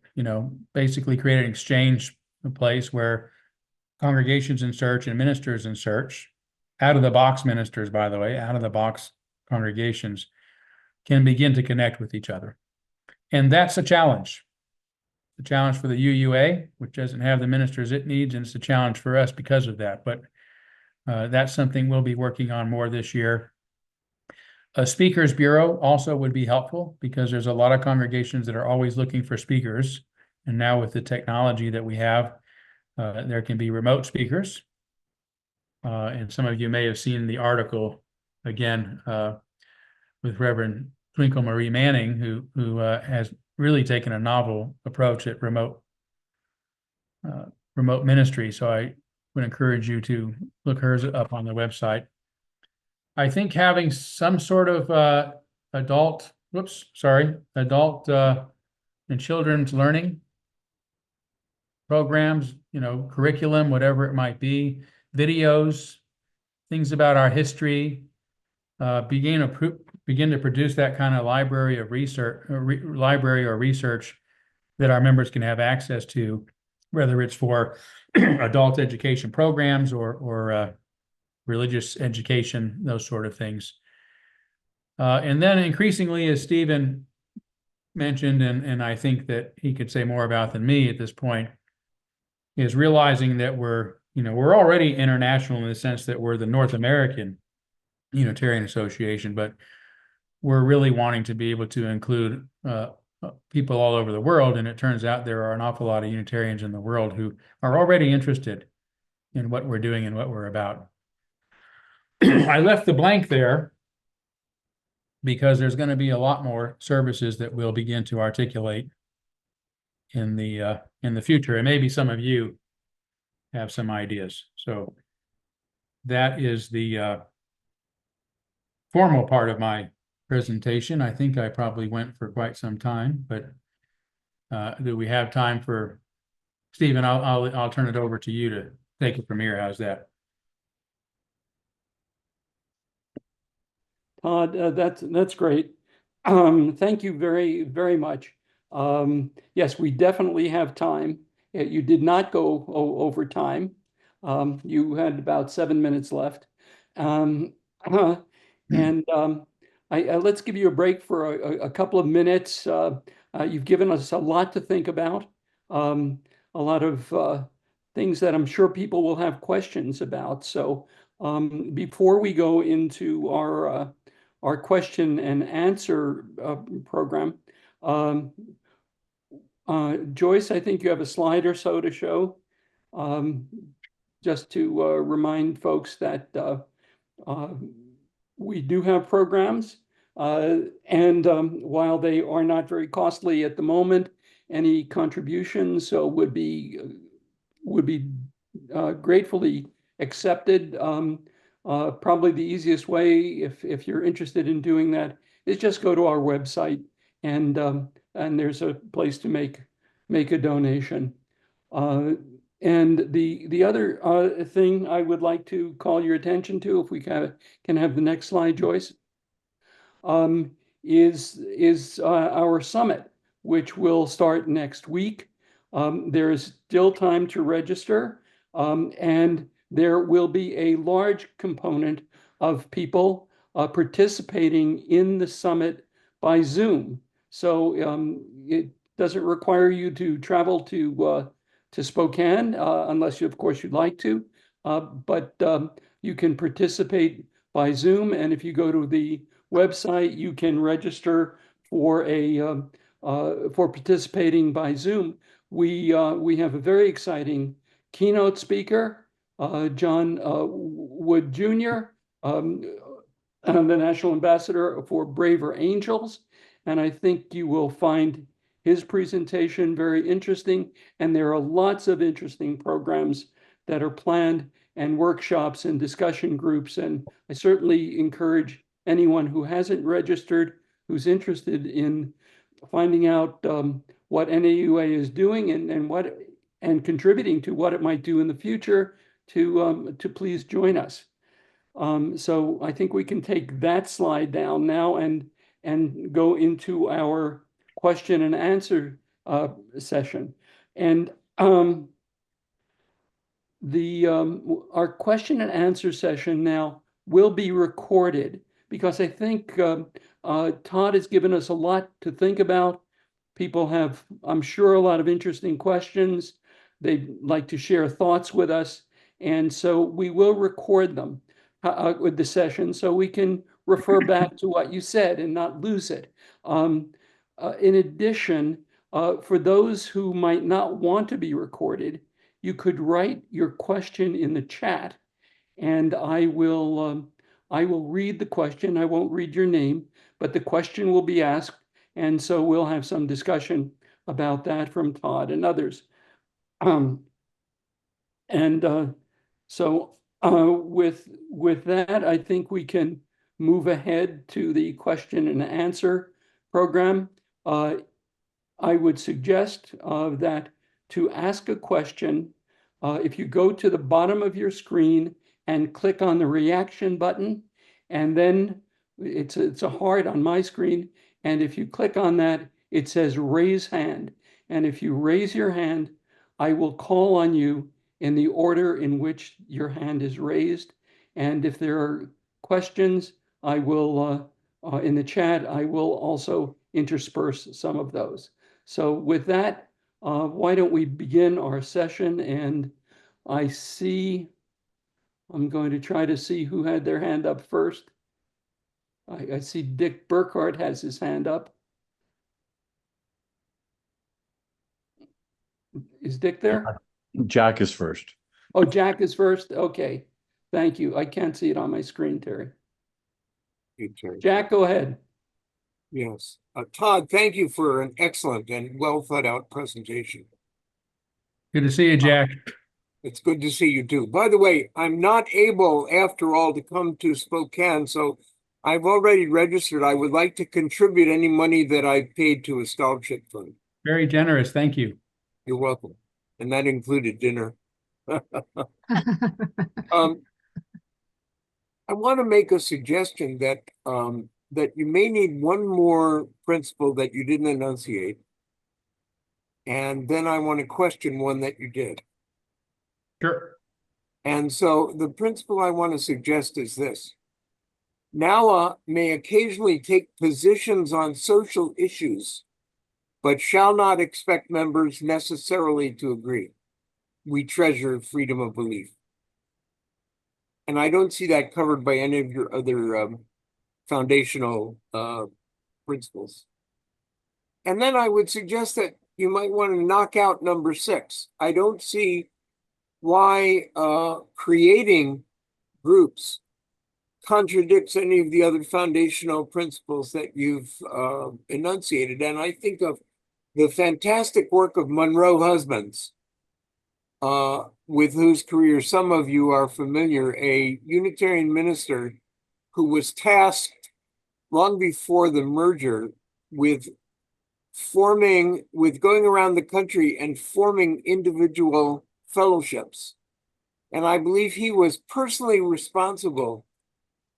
basically create an exchange place where congregations in search and ministers in search, out-of-the-box ministers, by the way, out-of-the-box congregations, can begin to connect with each other. And that's a challenge. The challenge for the UUA, which doesn't have the ministers it needs, and it's a challenge for us because of that. But that's something we'll be working on more this year. A speakers bureau also would be helpful, because there's a lot of congregations that are always looking for speakers. And now with the technology that we have, there can be remote speakers. And some of you may have seen the article, again, with Reverend Twinkle Marie Manning, who has really taken a novel approach at remote ministry. So I would encourage you to look hers up on the website. I think having some sort of adult and children's learning programs, curriculum, whatever it might be, videos, things about our history, begin to produce that kind of library of research, library or research that our members can have access to, whether it's for adult education programs or religious education, those sort of things. And then increasingly, as Stephen mentioned, and I think that he could say more about than me at this point, is realizing that we're already international in the sense that we're the North American Unitarian Association, but we're really wanting to be able to include people all over the world. And it turns out there are an awful lot of Unitarians in the world who are already interested in what we're doing and what we're about. I left the blank there because there's going to be a lot more services that we'll begin to articulate in the future, and maybe some of you have some ideas. So that is the formal part of my presentation. I think I probably went for quite some time, but do we have time for Stephen? I'll turn it over to you to take it from here. How's that? Todd, that's great. Thank you very, very much. Yes, we definitely have time. You did not go over time. You had about 7 minutes left. And let's give you a break for a couple of minutes. You've given us a lot to think about, a lot of things that I'm sure people will have questions about. So before we go into our question and answer program, Joyce, I think you have a slide or so to show, just to remind folks that we do have programs, and while they are not very costly at the moment, any contributions would be gratefully accepted. Probably the easiest way, if you're interested in doing that, is just go to our website, and there's a place to make a donation. And the other thing I would like to call your attention to, if we can have the next slide, Joyce, is our summit, which will start next week. There is still time to register, and there will be a large component of people participating in the summit by Zoom. So it doesn't require you to travel to Spokane, unless you, of course, you'd like to. But you can participate by Zoom, and if you go to the website, you can register for for participating by Zoom. We have a very exciting keynote speaker, John Wood Jr., the National Ambassador for Braver Angels. And I think you will find his presentation very interesting. And there are lots of interesting programs that are planned, and workshops and discussion groups. And I certainly encourage anyone who hasn't registered, who's interested in finding out what NAUA is doing and contributing to what it might do in the future, to please join us. So I think we can take that slide down now and go into our question and answer session. And our question and answer session now will be recorded, because I think Todd has given us a lot to think about. People have, I'm sure, a lot of interesting questions. They'd like to share thoughts with us. And so we will record them with the session, so we can refer back to what you said and not lose it. In addition, for those who might not want to be recorded, you could write your question in the chat, and I will read the question. I won't read your name, but the question will be asked, And so we'll have some discussion about that from Todd and others. With that, I think we can move ahead to the question and answer program. I would suggest that to ask a question, if you go to the bottom of your screen and click on the reaction button, and then it's a heart on my screen, and if you click on that, it says raise hand. And if you raise your hand, I will call on you in the order in which your hand is raised. And if there are questions, I will, in the chat, I will also intersperse some of those. So with that, why don't we begin our session? And I'm going to try to see who had their hand up first. I see Dick Burkhardt has his hand up. Is Dick there? Jack is first. Oh, Jack is first? Okay. Thank you. I can't see it on my screen, Terry. Okay. Jack, go ahead. Yes. Todd, thank you for an excellent and well thought out presentation. Good to see you, Jack. It's good to see you too. By the way, I'm not able, after all, to come to Spokane, so I've already registered. I would like to contribute any money that I've paid to a scholarship fund. Very generous. Thank you. You're welcome. And that included dinner. I want to make a suggestion that that you may need one more principle that you didn't enunciate. And then I want to question one that you did. Sure. And so the principle I want to suggest is this. NAUA may occasionally take positions on social issues, but shall not expect members necessarily to agree. We treasure freedom of belief. And I don't see that covered by any of your other foundational principles. And then I would suggest that you might want to knock out number 6. I don't see why creating groups contradicts any of the other foundational principles that you've enunciated. And I think of the fantastic work of Monroe Husbands, with whose career some of you are familiar, a Unitarian minister who was tasked long before the merger with going around the country and forming individual fellowships. And I believe he was personally responsible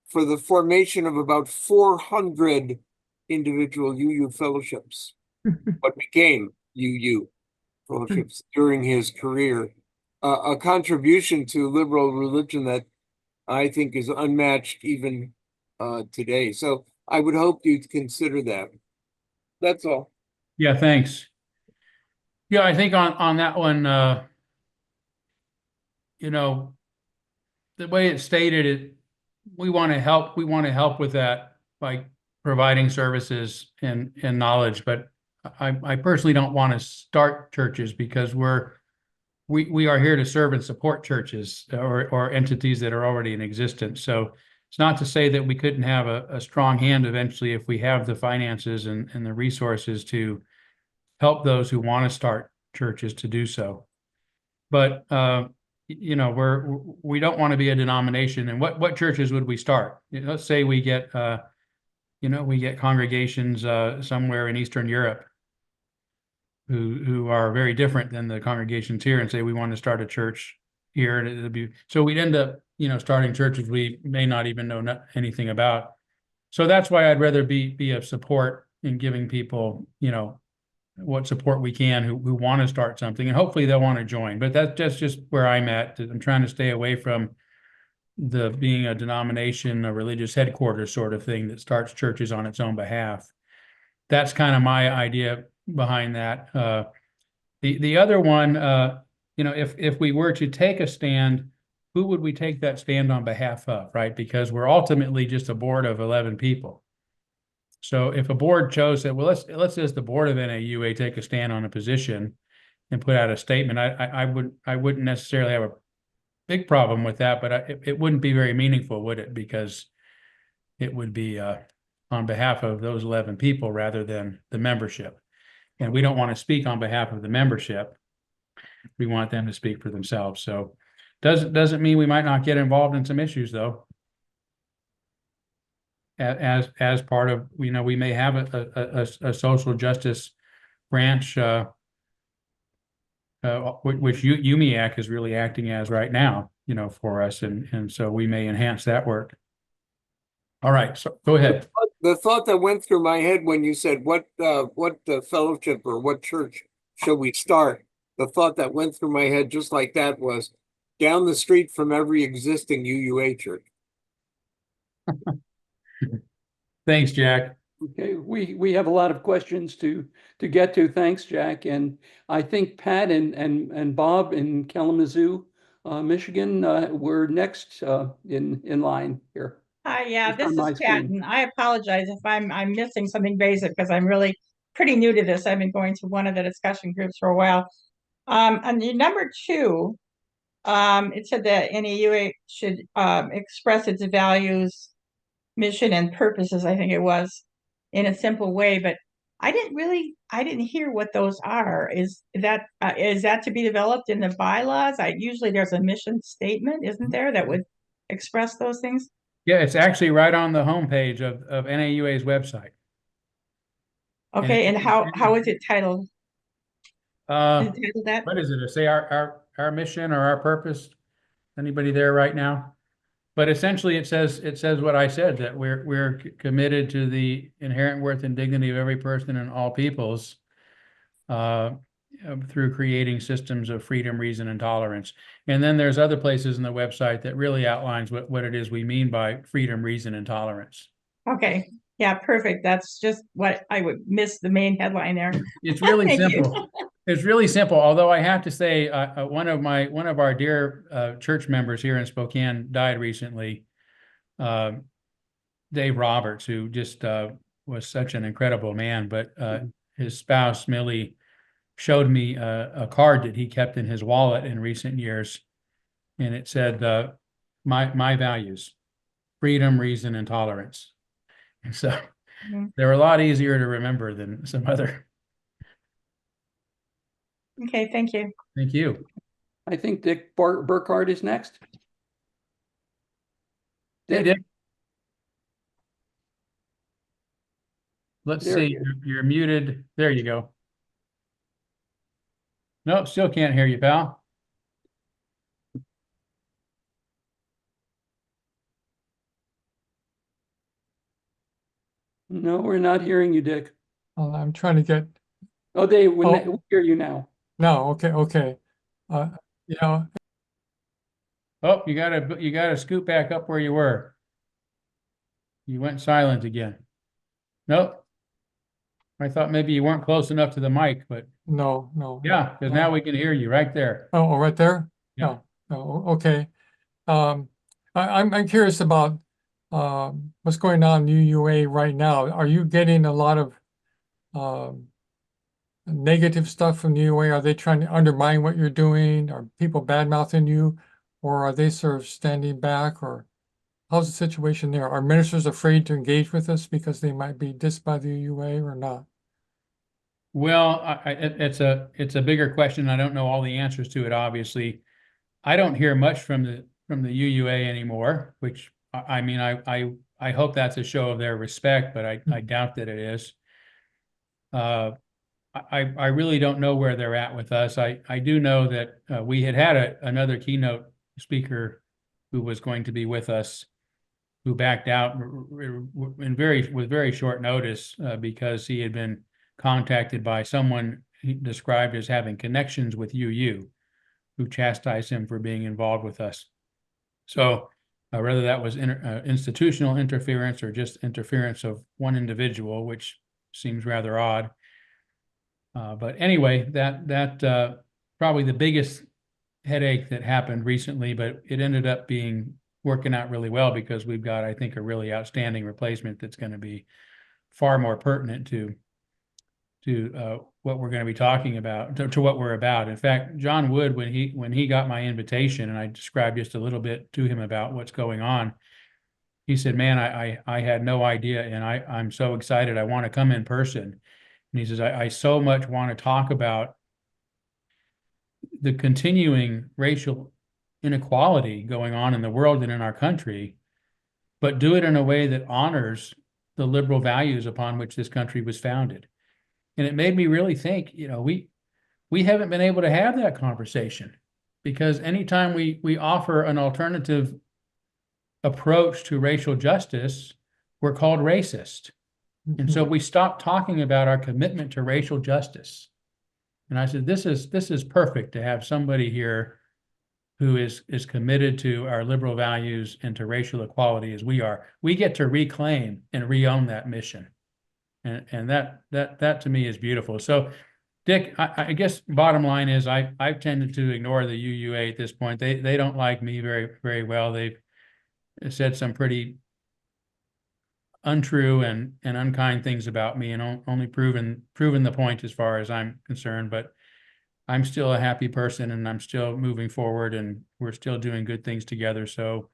for the formation of about 400 individual UU fellowships, what became UU fellowships during his career, a contribution to liberal religion that I think is unmatched even today. So I would hope you'd consider that. That's all. Yeah, thanks. Yeah, I think on that one, you know, the way it's stated, we want to help with that by providing services and knowledge, but I personally don't want to start churches because we are here to serve and support churches or entities that are already in existence. So it's not to say that we couldn't have a strong hand eventually if we have the finances and the resources to help those who want to start churches to do so. But you know, we don't want to be a denomination. And what churches would we start? Let's say we get we get congregations somewhere in Eastern Europe who are very different than the congregations here, and say we want to start a church here, and it'll be so we'd end up starting churches we may not even know anything about. So that's why I'd rather be of support in giving people what support we can who want to start something, and hopefully they'll want to join. But that's just where I'm at. I'm trying to stay away from the being a denomination, a religious headquarters sort of thing that starts churches on its own behalf. That's kind of my idea behind that. The other one, if we were to take a stand, who would we take that stand on behalf of, right? Because we're ultimately just a board of 11 people. So if a board chose that, well, let's as the board of NAUA take a stand on a position and put out a statement, I wouldn't necessarily have a big problem with that, but it wouldn't be very meaningful, would it? Because it would be on behalf of those 11 people rather than the membership. And we don't want to speak on behalf of the membership. We want them to speak for themselves. So doesn't mean we might not get involved in some issues, though. As part of, we may have a social justice branch, which UMIAC is really acting as right now, for us, and so we may enhance that work. All right, so go ahead. The thought that went through my head when you said what fellowship or what church should we start? The thought that went through my head just like that was down the street from every existing UUA church. Thanks, Jack. Okay, we have a lot of questions to get to. Thanks, Jack. And I think Pat and Bob in Kalamazoo, Michigan, were next in line here. Hi, yeah, It's this on is my Pat, screen. and I apologize if I'm missing something basic because I'm really pretty new to this. I've been going to one of the discussion groups for a while. And the number 2, it said that NAUA should express its values, mission, and purposes, I think it was, in a simple way, but I didn't hear what those are. Is that to be developed in the bylaws? Usually there's a mission statement, isn't there, that would express those things? Yeah, it's actually right on the homepage of NAUA's website. Okay, and how is it titled? Is it titled that? What is it? Say our mission or our purpose? Anybody there right now? But essentially, it says what I said, that we're committed to the inherent worth and dignity of every person and all peoples, through creating systems of freedom, reason, and tolerance. And then there's other places in the website that really outlines what it is we mean by freedom, reason, and tolerance. Okay, yeah, perfect. That's just what I would miss, the main headline there. It's really Thank you. simple. It's really simple. Although I have to say, one of our dear church members here in Spokane died recently, Dave Roberts, who just was such an incredible man. But his spouse Millie showed me a card that he kept in his wallet in recent years, and it said, "My values: freedom, reason, and tolerance." And so they're a lot easier to remember than some other. Okay, thank you. Thank you. I think Dick Burkhardt is next. Hey, Dick. Let's There see. he is. You're muted. There you go. Nope, still can't hear you, pal. No, we're not hearing you, Dick. I'm trying to get, Oh, we Oh. hear you now. no, okay. You know, Oh, you gotta scoot back up where you were. You went silent again. Nope. I thought maybe you weren't close enough to the mic, but no. yeah, because now we can hear you right there. Oh, right there? Yeah. Oh, okay. I'm curious about what's going on in UUA right now. Are you getting a lot of negative stuff from the UUA? Are they trying to undermine what you're doing? Are people bad-mouthing you? Or are they sort of standing back? Or how's the situation there? Are ministers afraid to engage with us because they might be dissed by the UUA or not? Well, it's a bigger question. I don't know all the answers to it, obviously. I don't hear much from the UUA anymore, which I mean, I hope that's a show of their respect, but I doubt that it is. I really don't know where they're at with us. I do know that we had another keynote speaker who was going to be with us, who backed out with very short notice because he had been contacted by someone he described as having connections with UU, who chastised him for being involved with us. So whether that was institutional interference or just interference of one individual, which seems rather odd. But anyway, that probably the biggest headache that happened recently, but it ended up working out really well because we've got, I think, a really outstanding replacement that's going to be far more pertinent to what we're going to be talking about, to what we're about. In fact, John Wood, when he got my invitation and I described just a little bit to him about what's going on, he said, man, I had no idea, and I'm so excited. I want to come in person. And he says, I so much want to talk about the continuing racial inequality going on in the world and in our country, but do it in a way that honors the liberal values upon which this country was founded. And it made me really think, we haven't been able to have that conversation, because anytime we offer an alternative approach to racial justice, we're called racist. And so we stopped talking about our commitment to racial justice. And I said, this is perfect to have somebody here who is committed to our liberal values and to racial equality as we are. We get to reclaim and re-own that mission. And that to me is beautiful. So Dick, I guess bottom line is I've tended to ignore the UUA at this point. They don't like me very, very well. They've said some pretty untrue and unkind things about me, and only proven the point as far as I'm concerned. But I'm still a happy person, and I'm still moving forward, and we're still doing good things together. So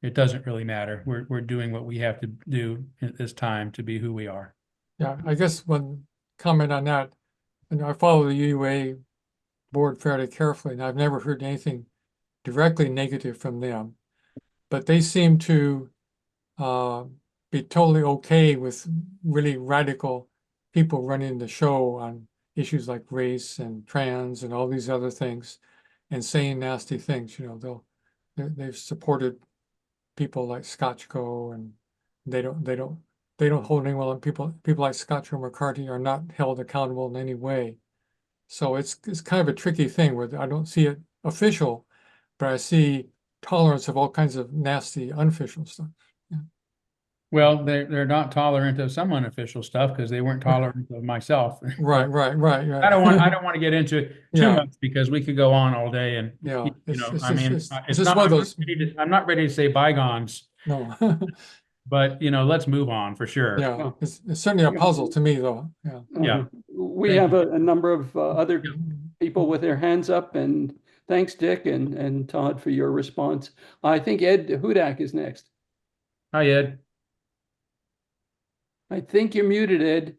it doesn't really matter. We're doing what we have to do at this time to be who we are. Yeah, I guess one comment on that, and I follow the UUA board fairly carefully, and I've never heard anything directly negative from them, but they seem to be totally okay with really radical people running the show on issues like race and trans and all these other things, and saying nasty things. They've supported people like Scotchko, and they don't hold anyone on. People like Scotchko McCarthy are not held accountable in any way. So it's kind of a tricky thing where I don't see it official, but I see tolerance of all kinds of nasty unofficial stuff. Yeah. Well, they're not tolerant of some unofficial stuff because they weren't tolerant of myself. Right. I don't want to get into it too much, because we could go on all day, and it's just one of those. I'm not ready to say bygones. No. But let's move on for sure. Yeah, it's certainly a puzzle to me, though. Yeah. Yeah. We have a number of other people with their hands up, and thanks, Dick and Todd, for your response. I think Ed Hudak is next. Hi, Ed. I think you're muted, Ed.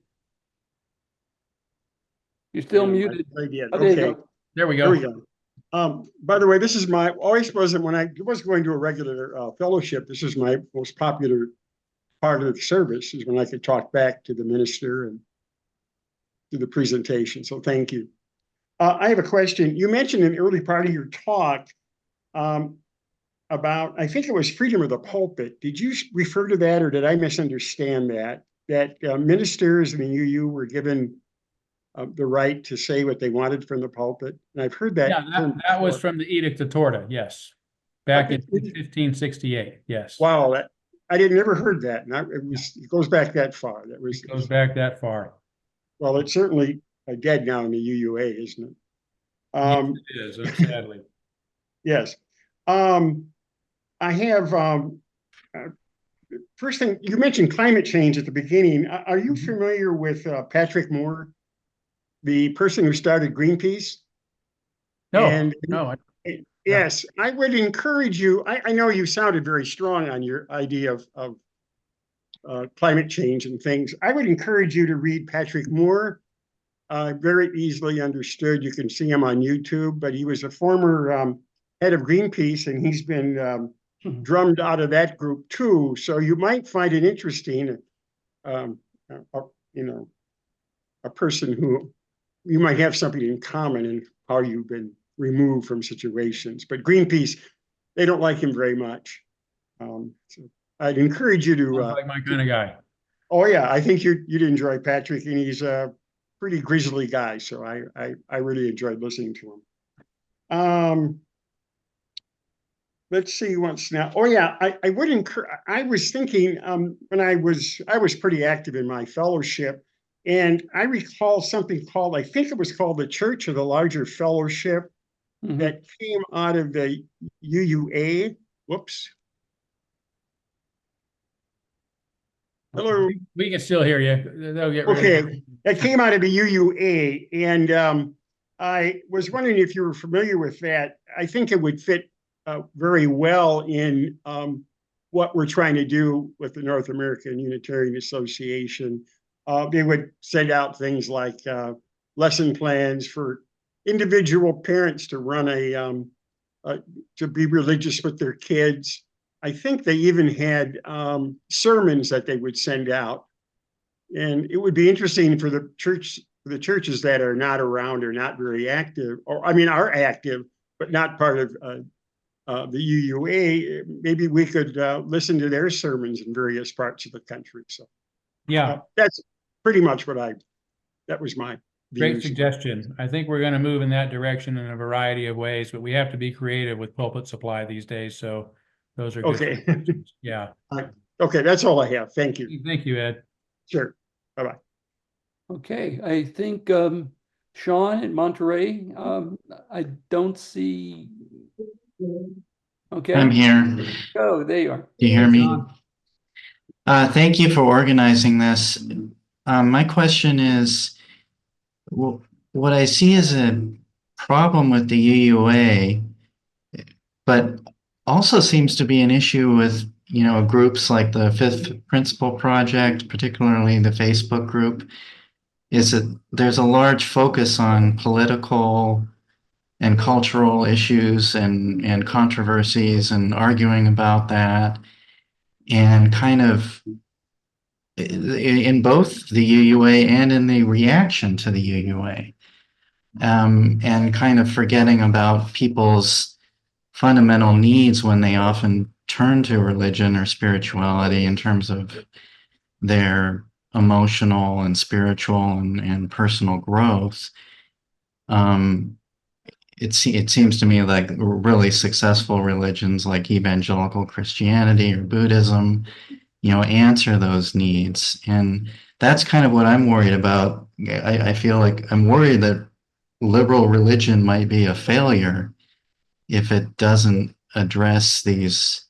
You're still muted. There you Oh, there you go. go. There we There we go. go. By the way, this is always wasn't when I was going to a regular fellowship. This is my most popular part of the service, is when I could talk back to the minister and do the presentation. So thank you. I have a question. You mentioned in the early part of your talk about, I think it was freedom of the pulpit. Did you refer to that, or did I misunderstand that? That ministers in the UU were given the right to say what they wanted from the pulpit? And I've heard that. Yeah, that was from the Edict of Torda, yes. Back in 1568, yes. Wow, I never heard that. And it goes back that far. It goes back that far. Well, it's certainly dead now in the UUA, isn't it? Yes, it is, sadly. Yes. I have first thing, you mentioned climate change at the beginning. Are you familiar with Patrick Moore, the person who started Greenpeace? No. Yes, I would encourage you. I know you sounded very strong on your idea of climate change and things. I would encourage you to read Patrick Moore. Very easily understood. You can see him on YouTube, but he was a former head of Greenpeace, and he's been drummed out of that group too. So you might find it interesting, a person who you might have something in common in how you've been removed from situations. But Greenpeace, they don't like him very much. So I'd encourage you to Sounds like my kind of guy. Oh yeah, I think you'd enjoy Patrick, and he's a pretty grisly guy. So I really enjoyed listening to him. Let's see what's now. Oh yeah, I would encourage. I was thinking when I was pretty active in my fellowship, and I recall something called, I think it was called the Church of the Larger Fellowship, that came out of the UUA. Whoops. Hello. We can still hear you. They'll get rid of Okay, that came out of the UUA, and I was wondering if you were familiar with that. I think it would fit very well in what we're trying to do with the North American Unitarian Association. They would send out things like lesson plans for individual parents to run to be religious with their kids. I think they even had sermons that they would send out. And it would be interesting for the churches that are not around or not very active, or I mean, are active, but not part of the UUA. Maybe we could listen to their sermons in various parts of the country. So Yeah, that's pretty much that was my great views. suggestion. I think we're going to move in that direction in a variety of ways, but we have to be creative with pulpit supply these days. So those are good Okay. suggestions. Yeah. Okay, that's all I have. Thank you. Thank you, Ed. Sure. Bye-bye. Okay, I think Sean in Monterey, I don't see. Okay. I'm here. Oh, there you are. Do you hear me? Thank you for organizing this. My question is, what I see as a problem with the UUA, but also seems to be an issue with, groups like the Fifth Principle Project, particularly the Facebook group, is that there's a large focus on political and cultural issues and controversies and arguing about that, and kind of in both the UUA and in the reaction to the UUA, and kind of forgetting about people's fundamental needs when they often turn to religion or spirituality in terms of their emotional and spiritual and personal growth. It seems to me like really successful religions like evangelical Christianity or Buddhism, answer those needs. And that's kind of what I'm worried about. I feel like I'm worried that liberal religion might be a failure if it doesn't address these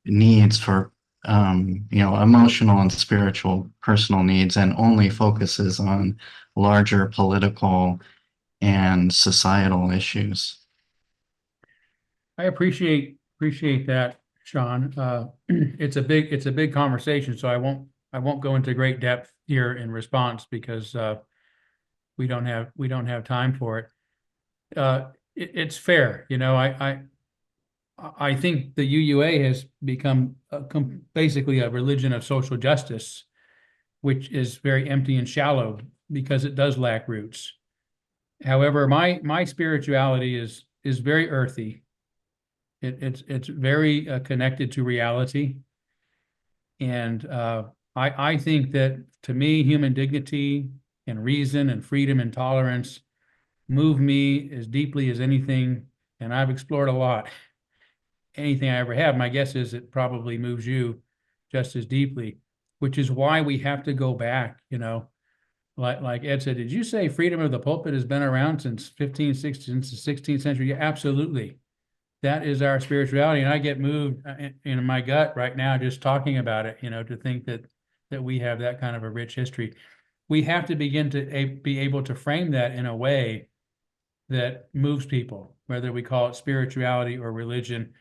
needs for, emotional and spiritual personal needs, and only focuses on larger political and societal issues. I appreciate that, Sean. It's a big conversation, so I won't go into great depth here in response because we don't have time for it. It's fair, I think the UUA has become basically a religion of social justice, which is very empty and shallow because it does lack roots. However, my spirituality is very earthy. It's very connected to reality, and I think that, to me, human dignity and reason and freedom and tolerance move me as deeply as anything, and I've explored a lot. Anything I ever have, my guess is it probably moves you just as deeply, which is why we have to go back, like Ed said. Did you say freedom of the pulpit has been around since since the 16th century? Yeah, absolutely. That is our spirituality, and I get moved in my gut right now just talking about it, to think that we have that kind of a rich history. We have to begin to be able to frame that in a way that moves people, whether we call it spirituality or religion.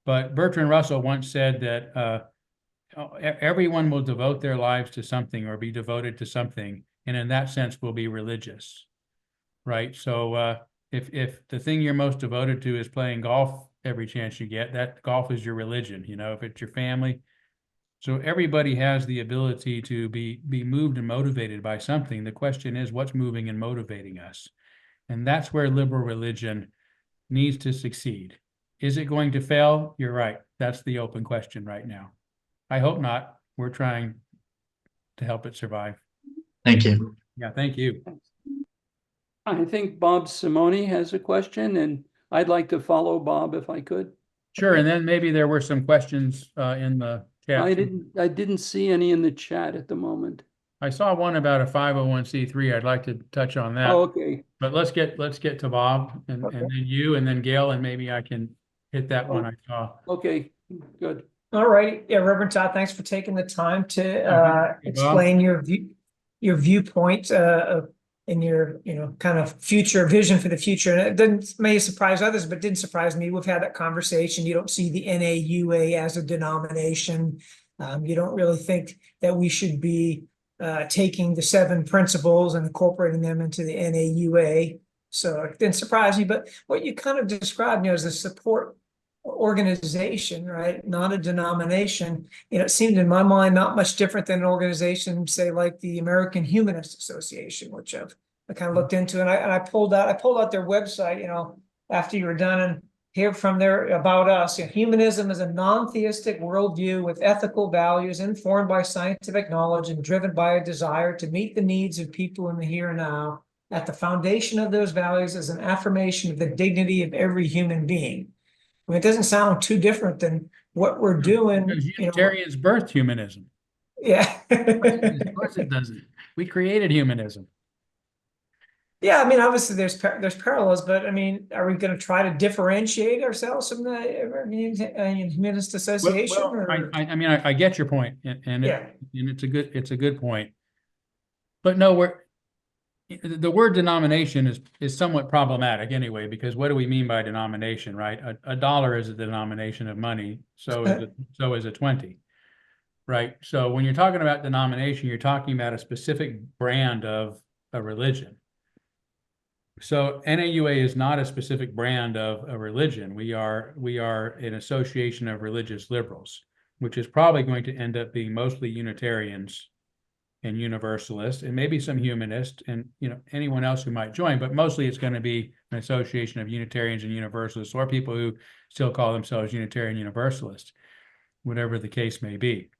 But Bertrand Russell once said that everyone will devote their lives to something or be devoted to something, and in that sense will be religious, right? So if the thing you're most devoted to is playing golf every chance you get, that golf is your religion, if it's your family. So everybody has the ability to be moved and motivated by something. The question is, what's moving and motivating us? And that's where liberal religion needs to succeed. Is it going to fail? You're right. That's the open question right now. I hope not. We're trying to help it survive. Thank you. Yeah, thank you. I think Bob Simone has a question, and I'd like to follow Bob if I could. Sure, and then maybe there were some questions in the chat. I didn't see any in the chat at the moment. I saw one about a 501c3. I'd like to touch on that. Oh, okay. But let's get to Bob and then you and then Gail, and maybe I can hit that one I saw. Okay, good. All right. Yeah, Reverend Todd, thanks for taking the time to Bob. explain your viewpoint in your, kind of future vision for the future. And it may surprise others, but didn't surprise me. We've had that conversation. You don't see the NAUA as a denomination. You don't really think that we should be taking the 7 principles and incorporating them into the NAUA. So it didn't surprise me. But what you kind of described, as a support organization, right? Not a denomination. It seemed in my mind not much different than an organization, say, like the American Humanist Association, which I kind of looked into, and I pulled out their website, after you were done, and hear from their about us. Humanism is a non-theistic worldview with ethical values informed by scientific knowledge and driven by a desire to meet the needs of people in the here and now. At the foundation of those values is an affirmation of the dignity of every human being. I mean, it doesn't sound too different than what we're doing. Because Unitarians birthed humanism. Yeah. Of course it doesn't. We created humanism. Yeah, I mean, obviously there's parallels, but I mean, are we going to try to differentiate ourselves from the American Humanist Association? Well, I get your point, and it's a good point. But no, the word denomination is somewhat problematic anyway, because what do we mean by denomination, right? A dollar is a denomination of money, so is a 20, right? So when you're talking about denomination, you're talking about a specific brand of a religion. So NAUA is not a specific brand of a religion. We are an association of religious liberals, which is probably going to end up being mostly Unitarians and Universalists, and maybe some humanists, and anyone else who might join, but mostly it's going to be an association of Unitarians and Universalists, or people who still call themselves Unitarian Universalists, whatever the case may be.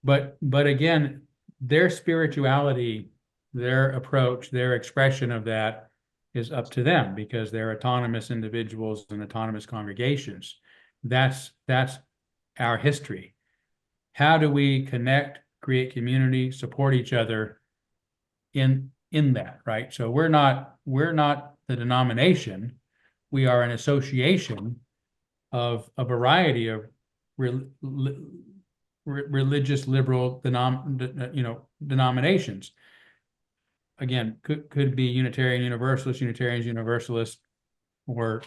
But again, their spirituality, their approach, their expression of that is up to them, because they're autonomous individuals and autonomous congregations. That's our history. How do we connect, create community, support each other in that, right? So we're not the denomination. We are an association of a variety of religious liberal denominations. Again, could be Unitarian Universalist, Unitarians Universalist, or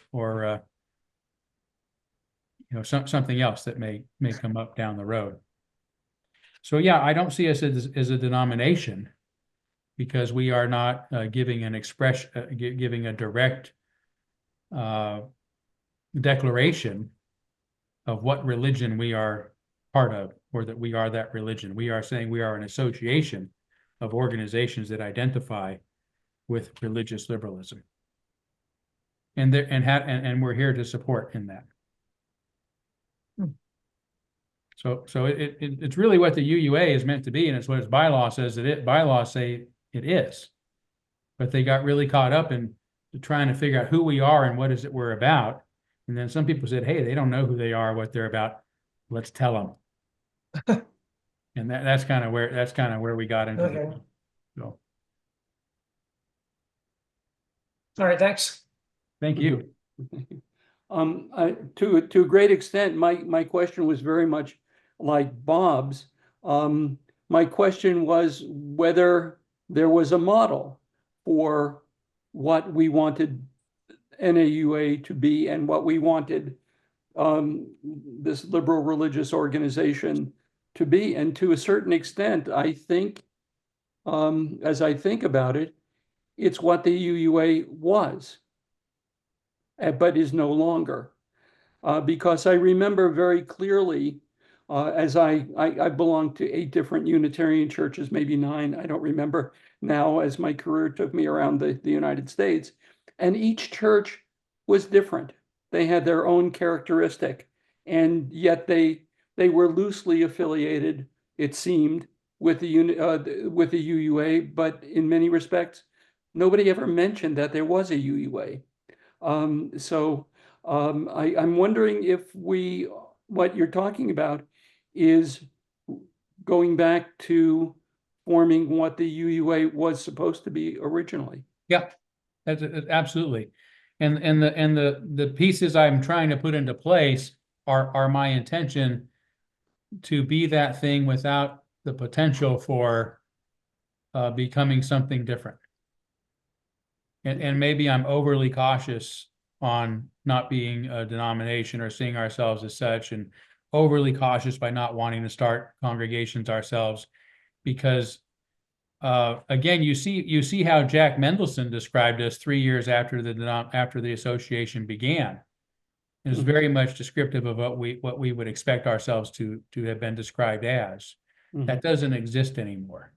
something else that may come up down the road. So yeah, I don't see us as a denomination, because we are not giving an giving a direct declaration of what religion we are part of, or that we are that religion. We are saying we are an association of organizations that identify with religious liberalism, and we're here to support in that. So it's really what the UUA is meant to be, and it's what its bylaw says that bylaws say it is. But they got really caught up in trying to figure out who we are and what is it we're about. And then some people said, hey, they don't know who they are, what they're about. Let's tell them. And that's kind of where we got into it. So. All right, thanks. Thank you. To a great extent, my question was very much like Bob's. My question was whether there was a model for what we wanted NAUA to be and what we wanted this liberal religious organization to be. And to a certain extent, I think, as I think about it, it's what the UUA was, but is no longer. Because I remember very clearly, as I belonged to 8 different Unitarian churches, maybe 9, I don't remember now, as my career took me around the United States. And each church was different. They had their own characteristic, and yet they were loosely affiliated, it seemed, with the UUA, but in many respects, nobody ever mentioned that there was a UUA. I'm wondering if what you're talking about is going back to forming what the UUA was supposed to be originally. Yeah, that's absolutely. And the pieces I'm trying to put into place are my intention to be that thing without the potential for becoming something different. and maybe I'm overly cautious on not being a denomination or seeing ourselves as such, and overly cautious by not wanting to start congregations ourselves, because again, you see how Jack Mendelson described us 3 years after the association began. It was very much descriptive of what we would expect ourselves to have been described as. That doesn't exist anymore.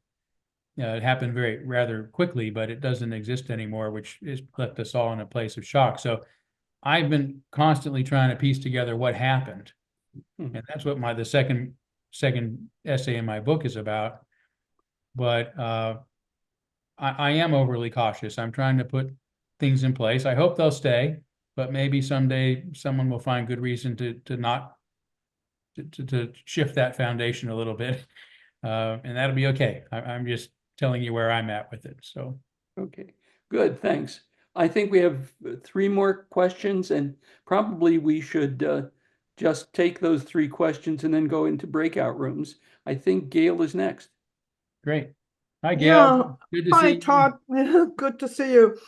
It happened rather quickly, but it doesn't exist anymore, which has left us all in a place of shock. So I've been constantly trying to piece together what happened, and that's what the second essay in my book is about. But I am overly cautious. I'm trying to put things in place. I hope they'll stay, but maybe someday someone will find good reason to shift that foundation a little bit, and that'll be okay. I'm just telling you where I'm at with it. So, Okay, good, thanks. I think we have 3 more questions, and probably we should just take those 3 questions and then go into breakout rooms. I think Gail is next. great. Hi, Gail. Yeah. Good to see Hi, you. Todd. Good to see you.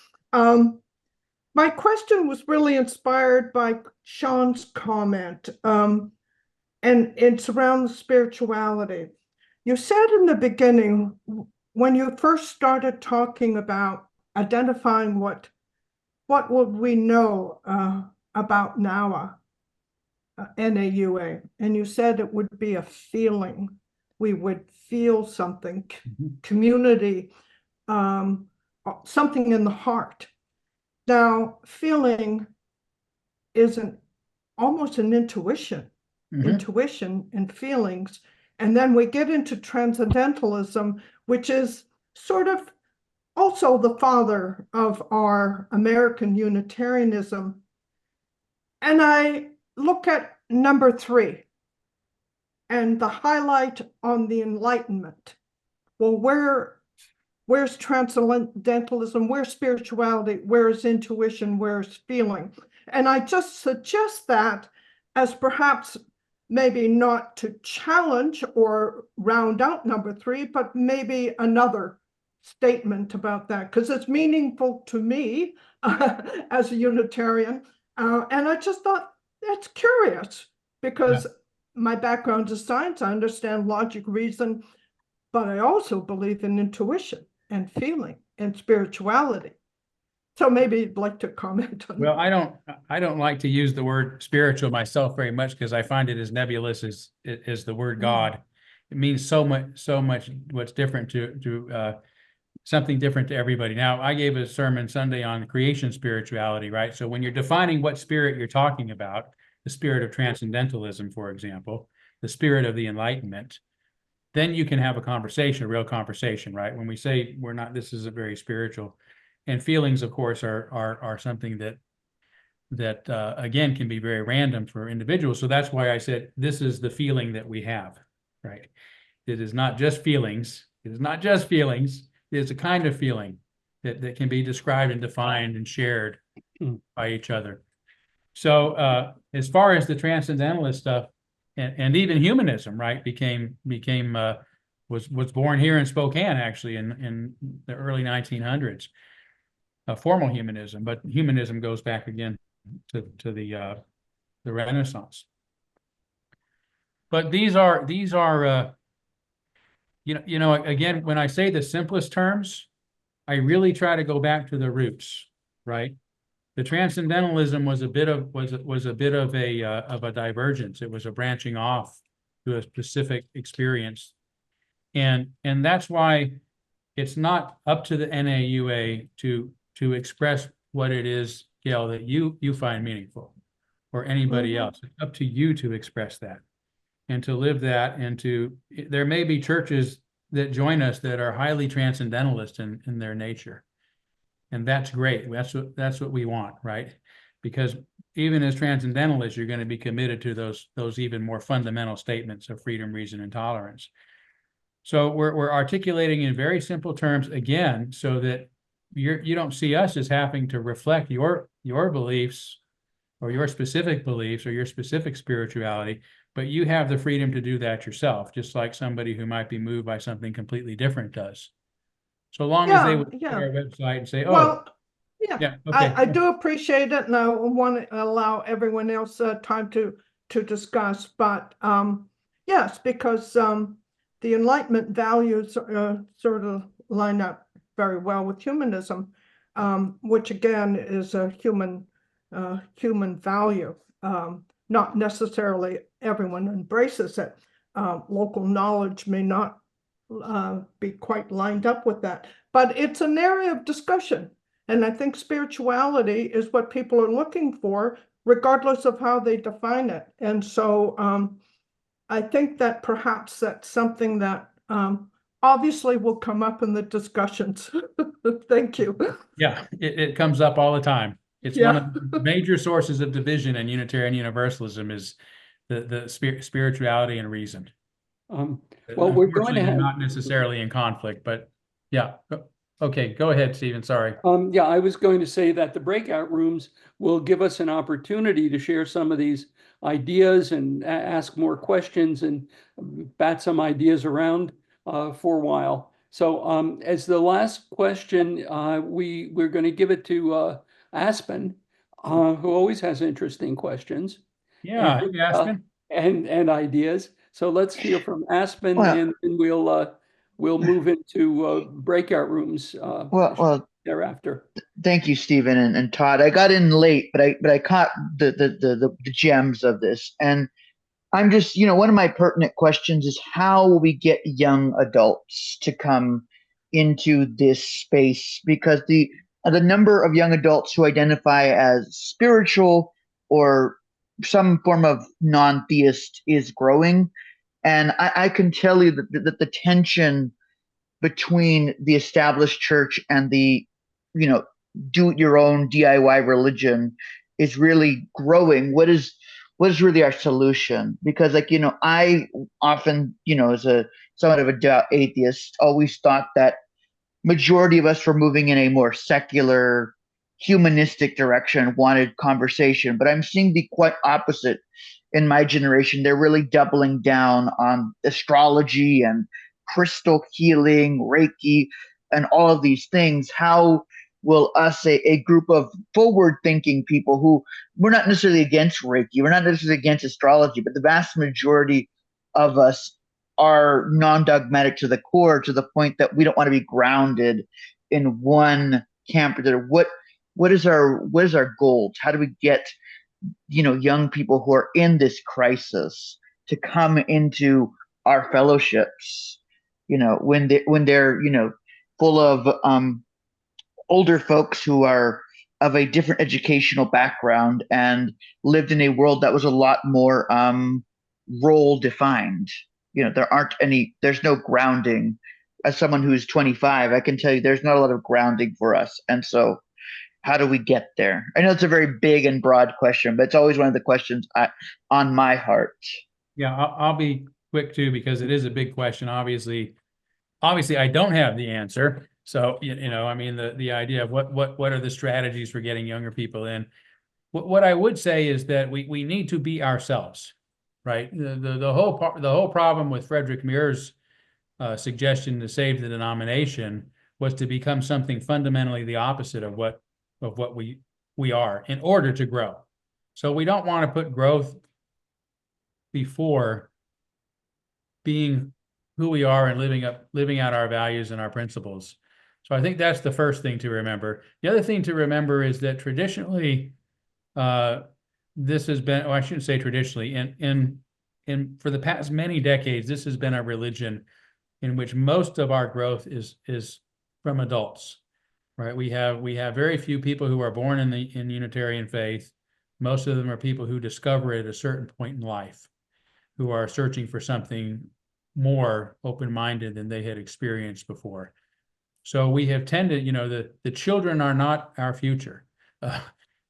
My question was really inspired by Sean's comment, and it's around the spirituality. You said in the beginning, when you first started talking about identifying what would we know about NAUA, NAUA, and you said it would be a feeling. We would feel something, community, something in the heart. Now, feeling is almost an intuition, intuition and feelings. And then we get into transcendentalism, which is sort of also the father of our American Unitarianism. And I look at number 3 and the highlight on the Enlightenment. Well, where's transcendentalism? Where's spirituality? Where's intuition? Where's feeling? And I just suggest that as perhaps maybe not to challenge or round out number 3, but maybe another statement about that, because it's meaningful to me as a Unitarian. And I just thought that's curious, because my background is science. I understand logic, reason, but I also believe in intuition and feeling and spirituality. So maybe you'd like to comment on Well, that. I don't like to use the word spiritual myself very much, because I find it as nebulous as the word God. It means so much what's different to something different to everybody. Now, I gave a sermon Sunday on creation spirituality, right? So when you're defining what spirit you're talking about, the spirit of transcendentalism, for example, the spirit of the Enlightenment, then you can have a real conversation, right? When we say this is a very spiritual, and feelings, of course, are something that again can be very random for individuals. So that's why I said this is the feeling that we have, right? It is not just feelings. It is not just feelings. It is a kind of feeling that can be described and defined and shared by each other. So as far as the transcendentalist stuff, and even humanism, right, was born here in Spokane, actually, in the early 1900s. Formal humanism, but humanism goes back again to the Renaissance. But these are again, when I say the simplest terms, I really try to go back to the roots, right? The transcendentalism was a bit of a divergence. It was a branching off to a specific experience, and that's why it's not up to the NAUA to express what it is, Gail, that you find meaningful, or anybody else. It's up to you to express that and to live that, and there may be churches that join us that are highly transcendentalist in their nature. And that's great. That's what we want, right? Because even as transcendentalists, you're going to be committed to those even more fundamental statements of freedom, reason, and tolerance. So we're articulating in very simple terms again, so that you don't see us as having to reflect your beliefs or your specific beliefs or your specific spirituality, but you have the freedom to do that yourself, just like somebody who might be moved by something completely different does. So long as they would go to our website and say, Well, Yeah, Yeah, okay. I do appreciate it, and I want to allow everyone else time to discuss. But yes, because the Enlightenment values sort of line up very well with humanism, which again is a human value. Not necessarily everyone embraces it. Local knowledge may not be quite lined up with that, but it's an area of discussion. And I think spirituality is what people are looking for, regardless of how they define it. And so I think that perhaps that's something that obviously will come up in the discussions. Thank you. Yeah, it comes up all the time. It's one Yeah. of the major sources of division in Unitarian Universalism is the spirituality and reason. Well, we're going to Unfortunately, they're have. not necessarily in conflict, but yeah. Okay, go ahead, Stephen. Sorry. Yeah, I was going to say that the breakout rooms will give us an opportunity to share some of these ideas and ask more questions and bat some ideas around for a while. So as the last question, we're going to give it to Aspen, who always has interesting questions. Yeah, and, hey, Aspen. and ideas. So let's hear from Aspen, Well- and then we'll move into breakout rooms Well, thereafter. thank you, Stephen and Todd. I got in late, but I caught the gems of this, and I'm just, one of my pertinent questions is how will we get young adults to come into this space? Because the number of young adults who identify as spiritual or some form of non-theist is growing, and I can tell you that the tension between the established church and the, do it your own DIY religion is really growing. What is really our solution? Because I often, as a somewhat of a atheist, always thought that majority of us were moving in a more secular, humanistic direction, wanted conversation. But I'm seeing the quite opposite in my generation. They're really doubling down on astrology and crystal healing, Reiki, and all of these things. How will us, a group of forward-thinking people who we're not necessarily against Reiki, we're not necessarily against astrology, but the vast majority of us are non-dogmatic to the core, to the point that we don't want to be grounded in one camp. What is our goal? How do we get young people who are in this crisis to come into our fellowships? When they're full of older folks who are of a different educational background and lived in a world that was a lot more role defined. There's no grounding. As someone who's 25, I can tell you there's not a lot of grounding for us. And so how do we get there? I know it's a very big and broad question, but it's always one of the questions on my heart. Yeah, I'll be quick too, because it is a big question. Obviously, I don't have the answer. So, I mean, the idea of what are the strategies for getting younger people in? What I would say is that we need to be ourselves, right? The whole problem with Frederick Muir's suggestion to save the denomination was to become something fundamentally the opposite of what we are in order to grow. So we don't want to put growth before being who we are and living out our values and our principles. So I think that's the first thing to remember. The other thing to remember is that traditionally, this has been, I shouldn't say traditionally, in for the past many decades, this has been a religion in which most of our growth is from adults, right? We have very few people who are born in Unitarian faith. Most of them are people who discover it at a certain point in life, who are searching for something more open-minded than they had experienced before. So we have tended, the children are not our future.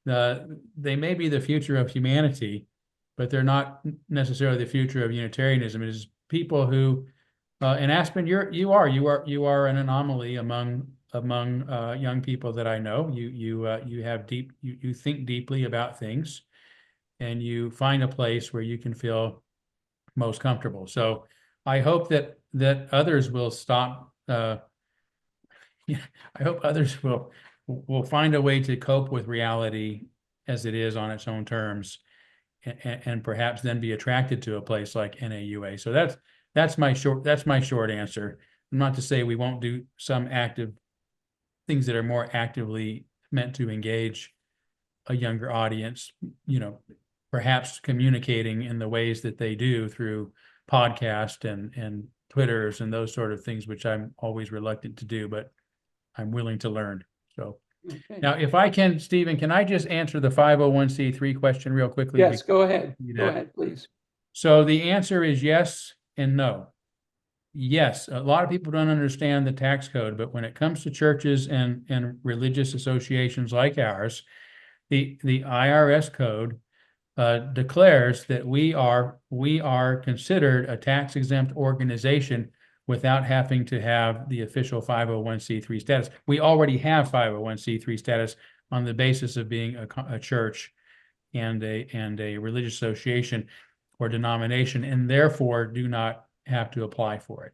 They may be the future of humanity, but they're not necessarily the future of Unitarianism. It is people who, and Aspen, you are an anomaly among young people that I know. You think deeply about things, and you find a place where you can feel most comfortable. So I hope that others will stop. I hope others will we'll find a way to cope with reality as it is on its own terms, and perhaps then be attracted to a place like NAUA. So that's my short answer. Not to say we won't do some active things that are more actively meant to engage a younger audience, perhaps communicating in the ways that they do through podcast and Twitters and those sort of things, which I'm always reluctant to do, but I'm willing to learn. So Okay. now, if I can, Stephen, can I just answer the 501c3 question real quickly? Yes, go ahead. Do Go that. ahead, please. So the answer is yes and no. Yes, a lot of people don't understand the tax code, but when it comes to churches and religious associations like ours, the IRS code declares that we are considered a tax exempt organization without having to have the official 501c3 status. We already have 501c3 status on the basis of being a church and a religious association or denomination, and therefore do not have to apply for it.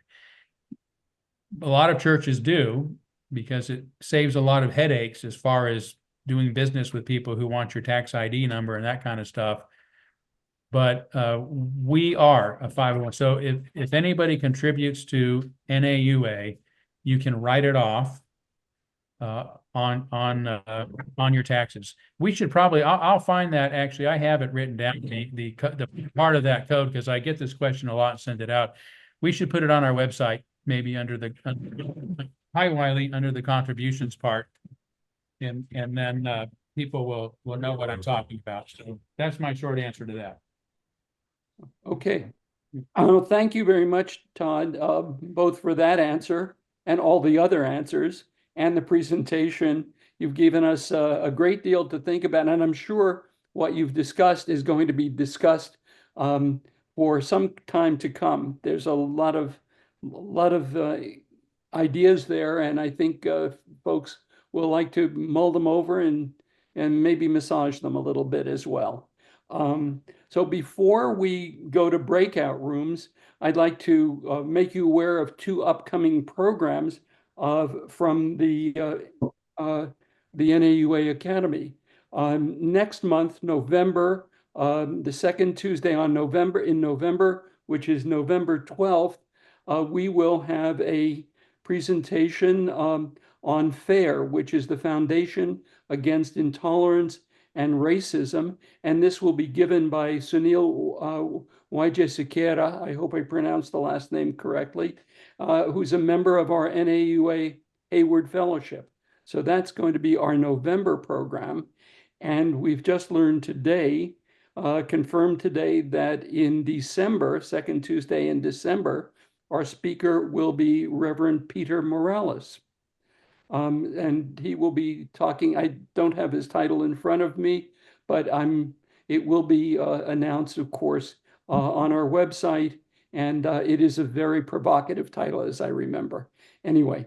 A lot of churches do, because it saves a lot of headaches as far as doing business with people who want your tax ID number and that kind of stuff. But we are a 501. So if anybody contributes to NAUA, you can write it off on your taxes. We should probably, I'll find that. Actually, I have it written down, the part of that code, because I get this question a lot and send it out. We should put it on our website, maybe under the hi Wiley, under the contributions part, and then people will know what I'm talking about. So that's my short answer to that. Okay. Thank you very much, Todd, both for that answer and all the other answers and the presentation. You've given us a great deal to think about, and I'm sure what you've discussed is going to be discussed for some time to come. There's a lot of ideas there, and I think folks will like to mull them over and maybe massage them a little bit as well. So before we go to breakout rooms, I'd like to make you aware of two upcoming programs from the NAUA Academy. Next month, November, the second Tuesday in November, which is November 12th, we will have a presentation on FAIR, which is the Foundation Against Intolerance and Racism, and this will be given by Sunil Wijesekera, I hope I pronounced the last name correctly, who's a member of our NAUA Hayward Fellowship. So that's going to be our November program. And we've just learned today, confirmed today, that in December, second Tuesday in December, our speaker will be Reverend Peter Morales. And he will be talking, I don't have his title in front of me, but it will be announced, of course, on our website. And it is a very provocative title, as I remember. Anyway,